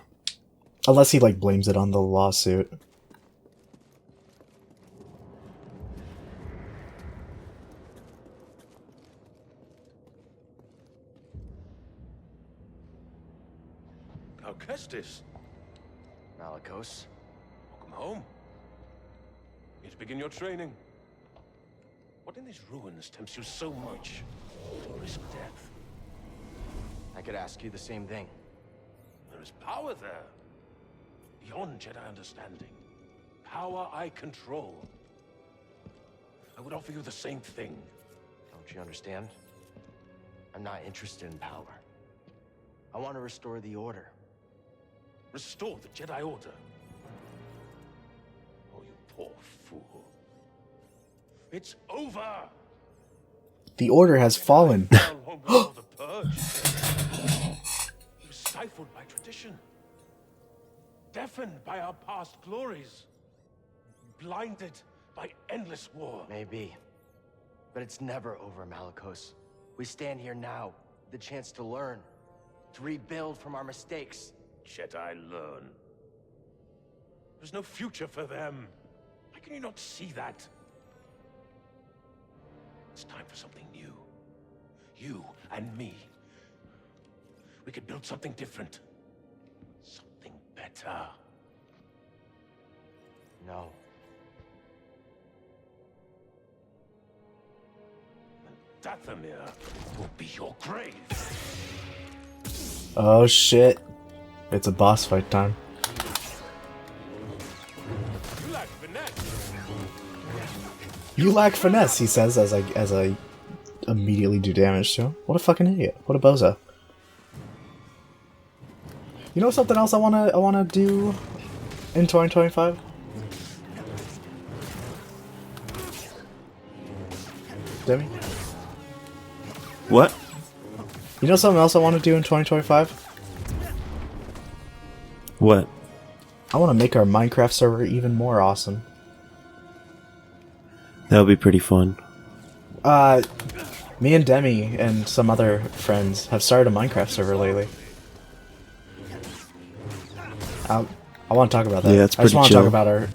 Unless he like blames it on the lawsuit. Now, Kestis, Malicos. welcome home. Need to begin your training. What in these ruins tempts you so much to risk death? I could ask you the same thing. There is power there, beyond Jedi understanding. Power I control. I would offer you the same thing. Don't you understand? I'm not interested in power. I want to restore the Order. Restore the Jedi Order. Oh, you poor fool. It's over! The Order has fallen. How long before the Purge? He was stifled by tradition. Deafened by our past glories. Blinded by endless war. Maybe. But it's never over, Malicos. We stand here now, the chance to learn, to rebuild from our mistakes. Jedi learn. There's no future for them. How can you not see that? It's time for something new. You and me. We could build something different. Something better. No. Dathomir will be your grave. Oh shit. It's a boss fight time. You lack finesse. You lack finesse, he says as I immediately do damage to him. What a fucking idiot. What a bozo. You know something else I wanna do in 2025? Demi? What? You know something else I want to do in 2025? What? I want to make our Minecraft server even more awesome. That would be pretty fun. Me and Demi and some other friends have started a Minecraft server lately. I want to talk about that. Yeah, it's I just pretty want to chill. talk about our.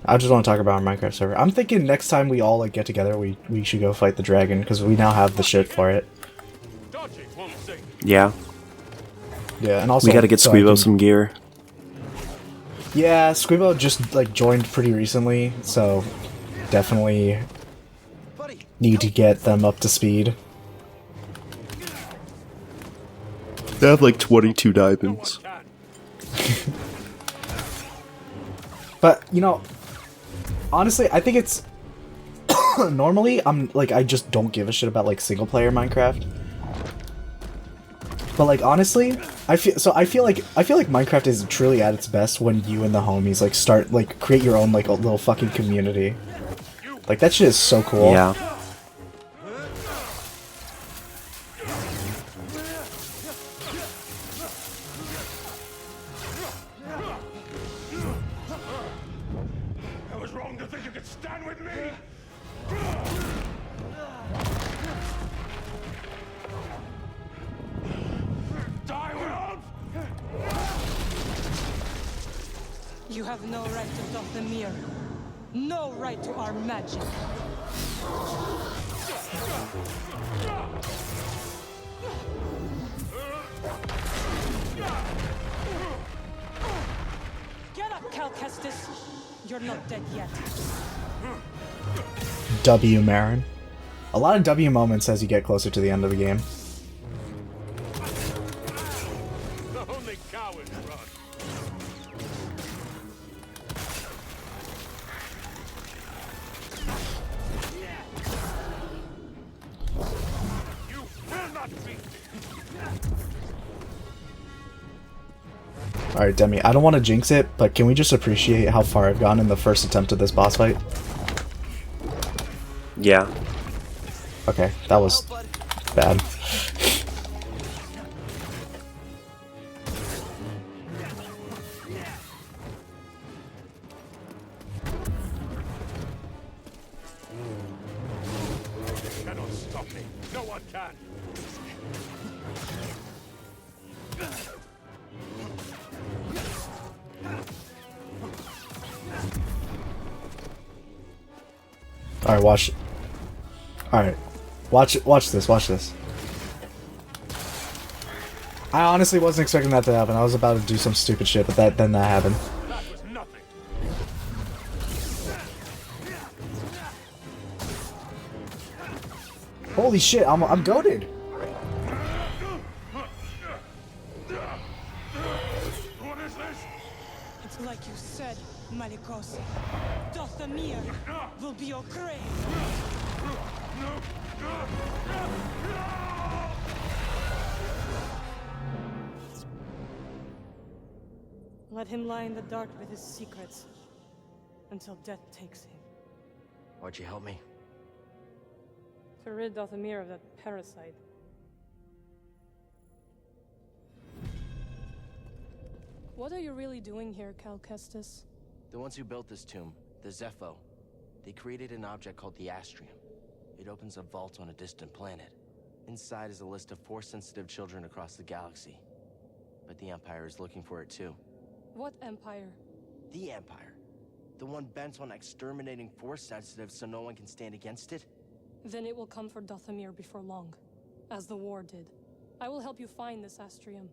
I just want to talk about our Minecraft server. I'm thinking next time we all like get together, we should go fight the dragon because we now have the shit for it. Yeah. Yeah, and also We gotta get so I Squeebo can- some gear. Yeah, Squeebo just like joined pretty recently, so definitely need to get them up to speed. They have like 22 diamonds. But you know, honestly, I think it's normally I'm like I just don't give a shit about like single player Minecraft. But like honestly, I feel like Minecraft is truly at its best when you and the homies like start like create your own like a little fucking community. Like that shit is so cool. Yeah. I was wrong to think you could stand with me. Die, Wolf! You have no right to Dathomir. No right to our magic. Get up, Kestis. You're not dead yet. W Marin. A lot of W moments as you get closer to the end of the game. Only cowards run. You will not beat me. Alright, Demi, I don't want to jinx it, but can we just appreciate how far I've gone in the first attempt at this boss fight? Yeah. Okay, that was bad. You cannot stop me. No one can. Alright, watch. Alright. Watch this. I honestly wasn't expecting that to happen. I was about to do some stupid shit, but then that happened. That was nothing. Holy shit, I'm goated. What is this? It's like you said, Malikos. Dathomir will be your grave. Let him lie in the dark with his secrets until death takes him. Why'd you help me? To rid Dathomir of that parasite. What are you really doing here, Kestis? The ones who built this tomb, the Zepho, they created an object called the Astrium. It opens a vault on a distant planet. Inside is a list of Force-sensitive children across the galaxy. But the Empire is looking for it too. What Empire? The Empire. The one bent on exterminating Force-sensitives so no one can stand against it? Then it will come for Dothamir before long, as the war did. I will help you find this Astrium.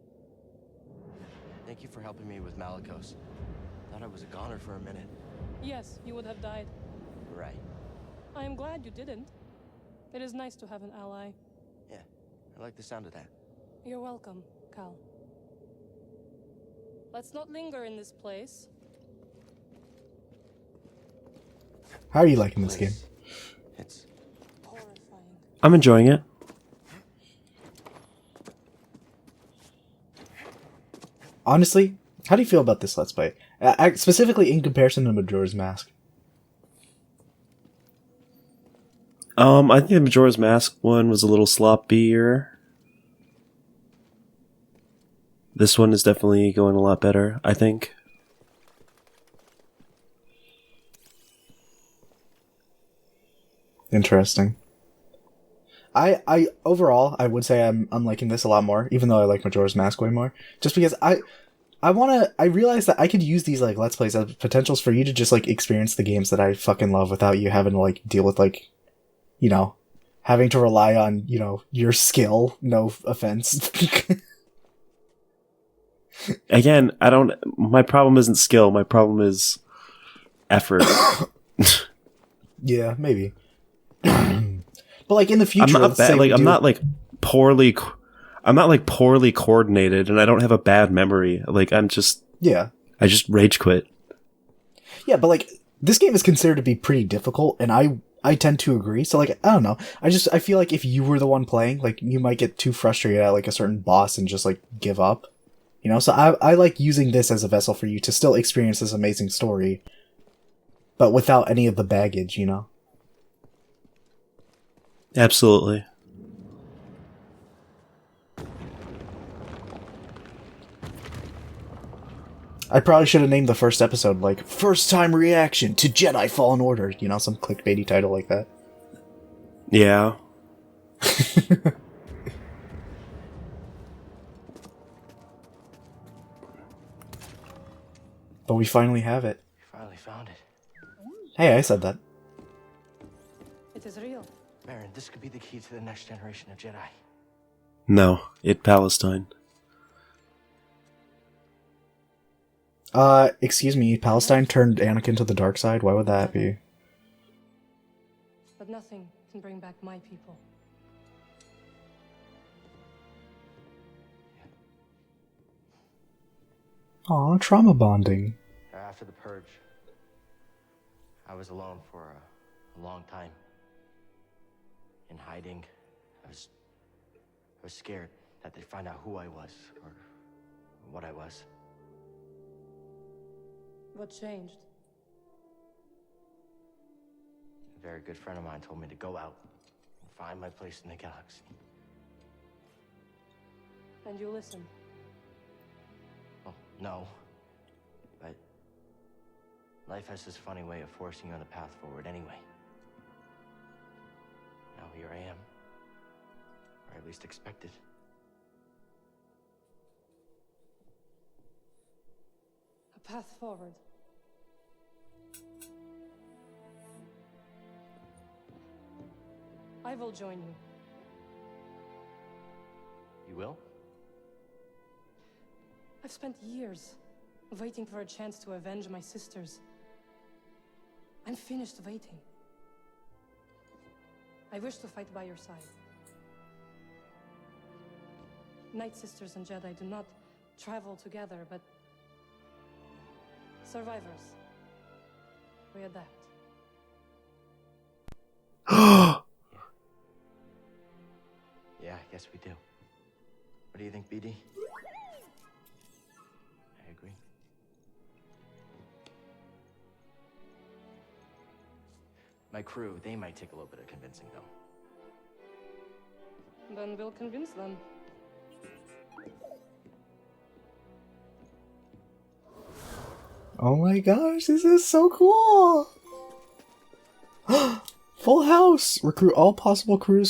Thank you for helping me with Malicos. Thought I was a goner for a minute. Yes, you would have died. Right. I am glad you didn't. It is nice to have an ally. Yeah, I like the sound of that. You're welcome, Cal. Let's not linger in this place. How are you liking this game? It's Horrifying. I'm enjoying it. Honestly, how do you feel about this Let's Play? Specifically in comparison to Majora's Mask. I think the Majora's Mask one was a little sloppier. This one is definitely going a lot better, I think. Interesting. I overall I would say I'm liking this a lot more, even though I like Majora's Mask way more. Just because I realize that I could use these like Let's Plays as potentials for you to just like experience the games that I fucking love without you having to like deal with like, you know, having to rely on, you know, your skill. No offense. Again, my problem isn't skill, my problem is effort. Yeah, maybe. But like in the future, I'm not bad, like I'm not like poorly coordinated, and I don't have a bad memory. Like I just rage quit. Yeah, but like this game is considered to be pretty difficult, and I tend to agree. So like I don't know, I feel like if you were the one playing, like you might get too frustrated at like a certain boss and just like give up. You know, so I like using this as a vessel for you to still experience this amazing story, but without any of the baggage, you know? Absolutely. I probably should have named the first episode, like, First Time Reaction to JEDI Fallen Order, you know, some clickbaity title like that. Yeah. But we finally have it. We finally found it. Hey, I said that. It is real. Baron, this could be the key to the next generation of Jedi. No, it Palestine. Excuse me, Palestine turned Anakin to the dark side? Why would that be? But nothing can bring back my people. Aw, trauma bonding. After the purge, I was alone for a long time. In hiding, I was scared that they'd find out who I was, or what I was. What changed? A very good friend of mine told me to go out and find my place in the galaxy. And you listened? Well, no. But life has this funny way of forcing you on the path forward anyway. Now here I am. Or at least expected. A path forward. I will join you. You will? I've spent years waiting for a chance to avenge my sisters. I'm finished waiting. I wish to fight by your side. Night Sisters and Jedi do not travel together, but survivors. We adapt. Yeah, I guess we do. What do you think, BD? I agree. My crew, they might take a little bit of convincing, though. Then we'll convince them. Oh my gosh, this is so cool! Full house! Recruit all possible crew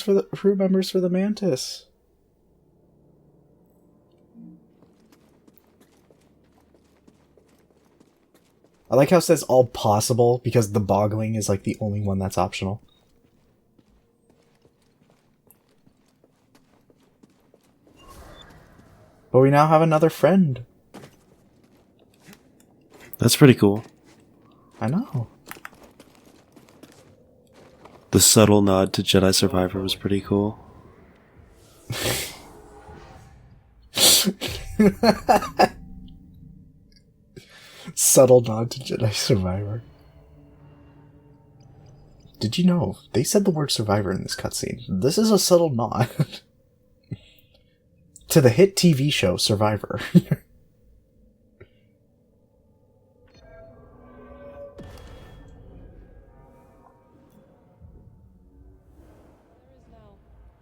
members for the Mantis. I like how it says all possible, because the boggling is like the only one that's optional. But we now have another friend. That's pretty cool. I know. The subtle nod to Jedi Survivor was pretty cool. Subtle nod to Jedi Survivor. Did you know they said the word survivor in this cutscene? This is a subtle nod to the hit TV show Survivor.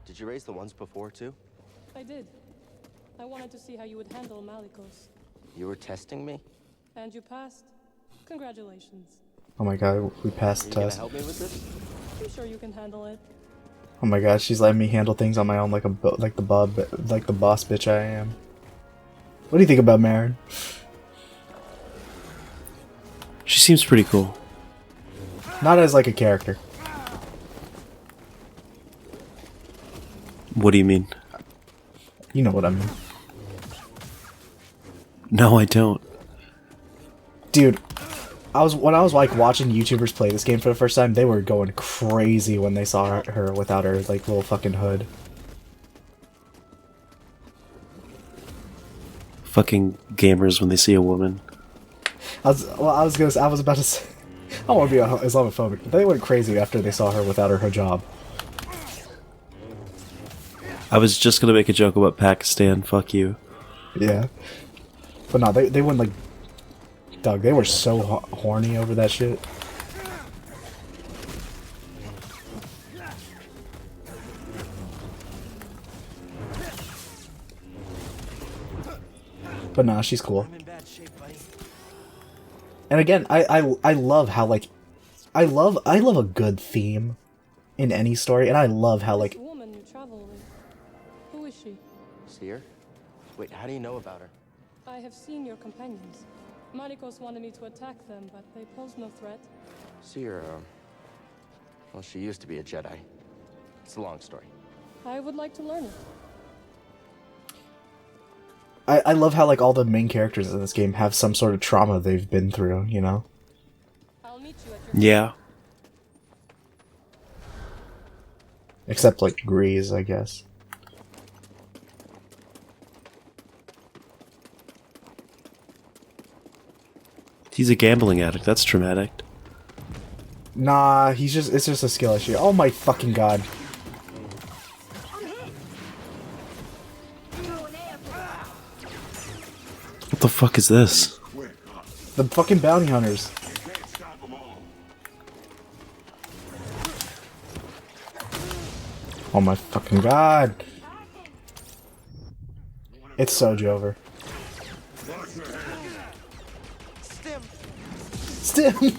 Did you raise the ones before, too? I did. I wanted to see how you would handle Malicos. You were testing me? And you passed. Congratulations. Oh my god, we passed the Are you gonna test. help me with this? I'm sure you can handle it. Oh my god, she's letting me handle things on my own like the boss bitch I am. What do you think about Marin? She seems pretty cool. Not as like a character. What do you mean? You know what I mean. No, I don't. Dude, when I was like watching YouTubers play this game for the first time, they were going crazy when they saw her without her like little fucking hood. Fucking gamers when they see a woman. I was about to say, I don't want to be Islamophobic, but they went crazy after they saw her without her hijab. I was just gonna make a joke about Pakistan, fuck you. Yeah. But no, they went like... Doug, they were so horny over that shit. But nah, she's cool. And again, I love how like... I love a good theme in any story, and I love how like... This woman you travel with. Who is she? Seer? Wait, how do you know about her? I have seen your companions. Malicos wanted me to attack them, but they pose no threat. Seer, well, she used to be a Jedi. It's a long story. I would like to learn it. I love how like all the main characters in this game have some sort of trauma they've been through, you know? I'll meet you at your... Yeah. Except like Grease, I guess. He's a gambling addict, that's traumatic. Nah, it's just a skill issue. Oh my fucking god. What the fuck is this? The fucking bounty hunters. Oh my fucking god. It's so Jover. Stim!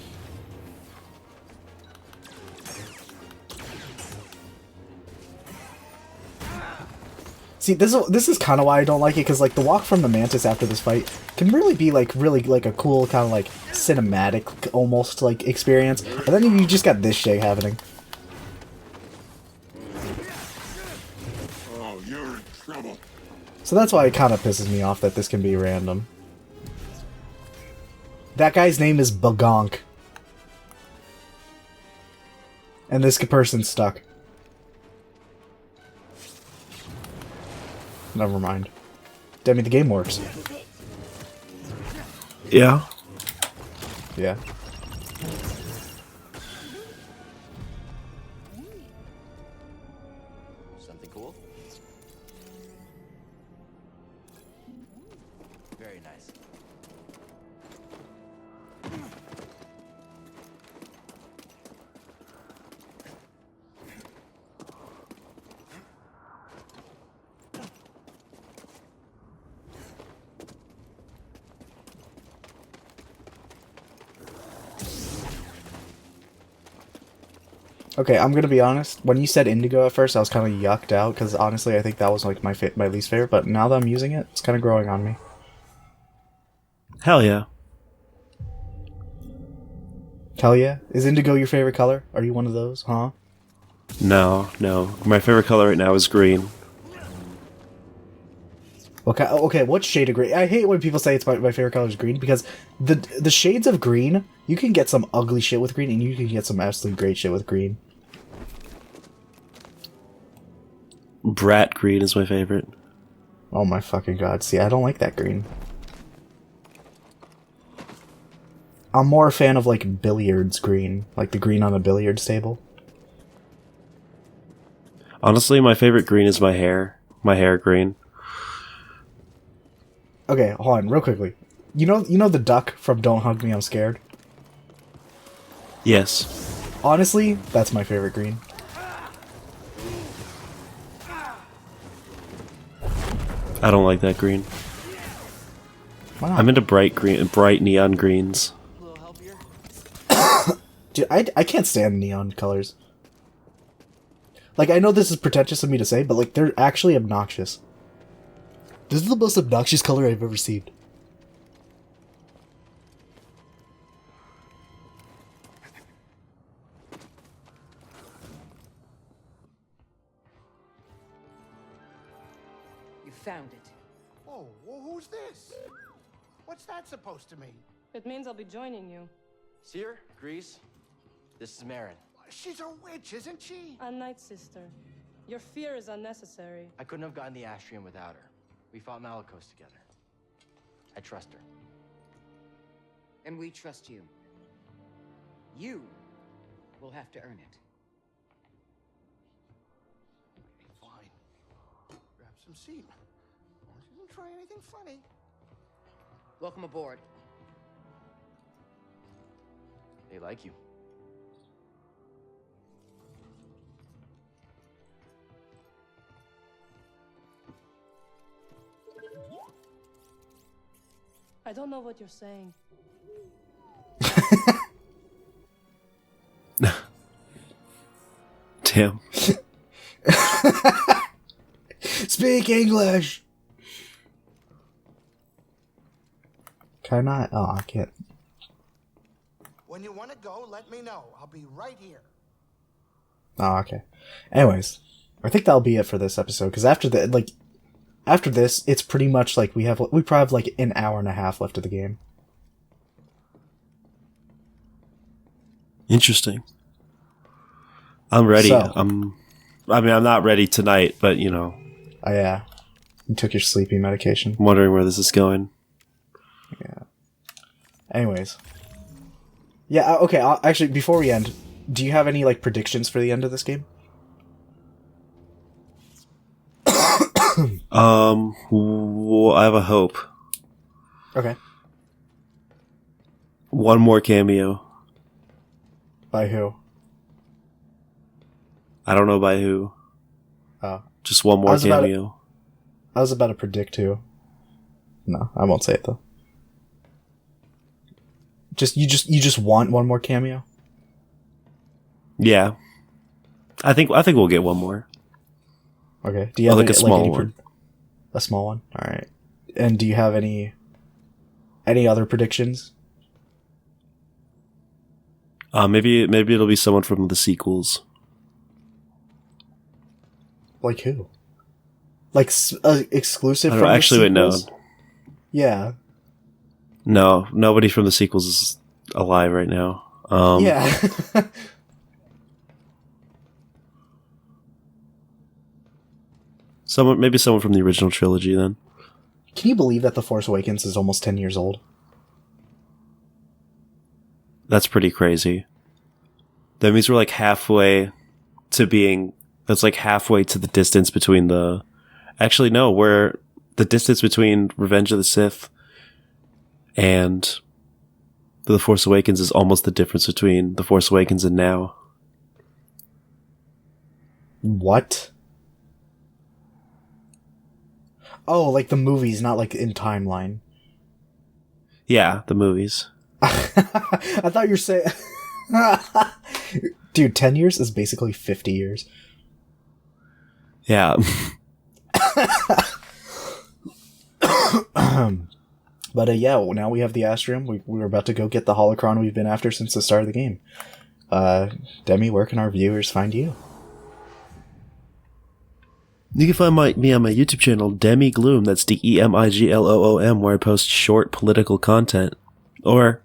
See, this is kind of why I don't like it, because like the walk from the Mantis after this fight can really be like a cool kind of like cinematic almost like experience, and then you just got this shit happening. Oh, you're in trouble. So that's why it kind of pisses me off that this can be random. That guy's name is Bagonk. And this person's stuck. Never mind. Demi, the game works. Yeah. Yeah. Something cool? Very nice. Okay, I'm gonna be honest. When you said indigo at first, I was kind of yucked out because honestly, I think that was like my least favorite. But now that I'm using it, it's kind of growing on me. Hell yeah. Hell yeah! Is indigo your favorite color? Are you one of those? Huh? No. My favorite color right now is green. Okay, what shade of green? I hate when people say it's my favorite color is green because the shades of green, you can get some ugly shit with green and you can get some absolutely great shit with green. Brat green is my favorite. Oh my fucking god. See, I don't like that green. I'm more a fan of like billiards green, like the green on a billiards table. Honestly, my favorite green is my hair. My hair green. Okay, hold on, real quickly. You know the duck from Don't Hug Me, I'm Scared? Yes. Honestly, that's my favorite green. I don't like that green. Why not? I'm into bright neon greens. Dude, I can't stand neon colors. Like, I know this is pretentious of me to say, but like, they're actually obnoxious. This is the most obnoxious color I've ever seen. You found it. Oh, well, who's this? What's that supposed to mean? It means I'll be joining you. Seer, Grease, this is Marin. She's a witch, isn't she? A Night Sister. Your fear is unnecessary. I couldn't have gotten the Astrium without her. We fought Malicos together. I trust her. And we trust you. You will have to earn it. Fine. Grab some seat. She didn't try anything funny. Welcome aboard. They like you. I don't know what you're saying. Damn. Speak English! Can I not? Oh, I can't. When you want to go, let me know. I'll be right here. Oh, okay. Anyways, I think that'll be it for this episode, because after this, it's pretty much like we probably have like an hour and a half left of the game. Interesting. I'm ready. So, I'm not ready tonight, but you know. Oh yeah. You took your sleeping medication. I'm wondering where this is going. Yeah. Anyways. Yeah, okay, actually, before we end, do you have any, like, predictions for the end of this game? Well, I have a hope. Okay. One more cameo. By who? I don't know by who. Oh. Just one more cameo. I was about to predict who. No, I won't say it though. You just want one more cameo? Yeah. I think we'll get one more. Okay. Do you have like a small one? A small one? Alright. And do you have any other predictions? Maybe it'll be someone from the sequels. Like who? Like exclusive from actually, the sequels? wait, no. Yeah. No, nobody from the sequels is alive right now. Yeah. Maybe someone from the original trilogy then. Can you believe that The Force Awakens is almost 10 years old? That's pretty crazy. That means we're like halfway to that's like halfway to the distance between the... Actually, no, the distance between Revenge of the Sith and The Force Awakens is almost the difference between The Force Awakens and now. What? Oh, like the movies, not like in timeline. Yeah, the movies. I thought you were saying... Dude, 10 years is basically 50 years. Yeah. But yeah, now we have the Astrium. We were about to go get the holocron we've been after since the start of the game. Demi, where can our viewers find you? You can find me on my YouTube channel, Demigloom. That's DEMIGLOOM, where I post short political content. Or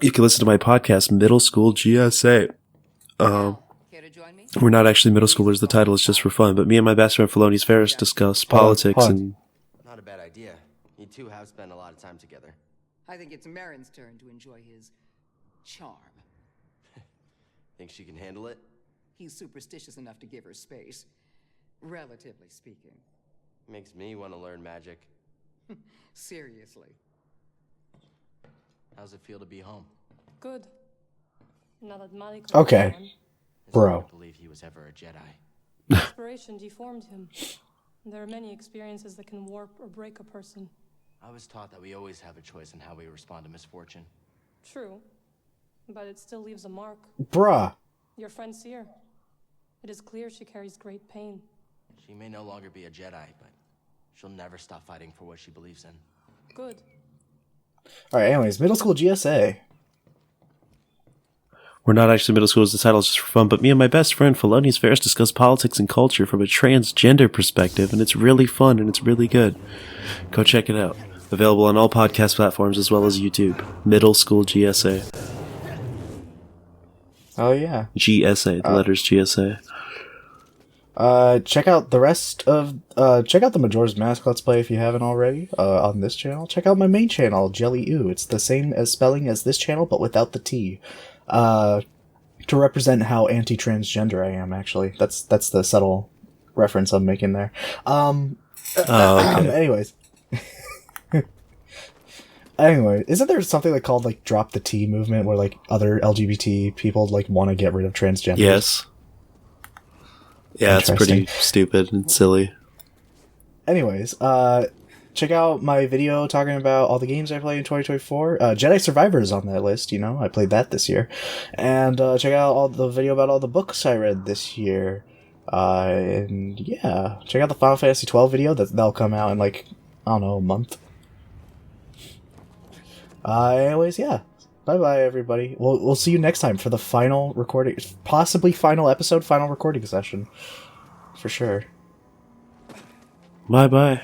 you can listen to my podcast, Middle School GSA. We're not actually middle schoolers. The title is just for fun. But me and my best friend Felonious Ferris discuss politics and... Not a bad idea. You two have spent a lot of time together. I think it's Marin's turn to enjoy his charm. Think she can handle it? He's superstitious enough to give her space, relatively speaking. Makes me want to learn magic. Seriously. How's it feel to be home? Good. Now that Malik... Okay. Bro. I don't believe he was ever a Jedi. Inspiration deformed him. There are many experiences that can warp or break a person. I was taught that we always have a choice in how we respond to misfortune. True. But it still leaves a mark. Bruh. Your friend Seer. It is clear she carries great pain. She may no longer be a Jedi, but she'll never stop fighting for what she believes in. Good. Alright, anyways, Middle School GSA. We're not actually middle schoolers, the title is just for fun, but me and my best friend Felonious Ferris discuss politics and culture from a transgender perspective, and it's really fun and it's really good. Go check it out. Available on all podcast platforms as well as YouTube. Middle School GSA. Oh yeah. GSA, the letters GSA. Check out the rest of, check out the Majora's Mask Let's Play if you haven't already, on this channel. Check out my main channel, Jelly Ooh. It's the same as spelling as this channel, but without the T. To represent how anti-transgender I am, actually. That's the subtle reference I'm making there. Okay. Anyways. Anyway, isn't there something like called like Drop the T movement where like other LGBT people like want to get rid of transgender? Yes. Yeah, it's pretty stupid and silly. Anyways, check out my video talking about all the games I played in 2024. Jedi Survivor is on that list, you know, I played that this year. And check out all the video about all the books I read this year. And yeah, check out the Final Fantasy 12 video that'll come out in like, I don't know, a month. Anyways, yeah. Bye-bye, everybody. We'll see you next time for the final recording, possibly final episode, final recording session. For sure. Bye-bye.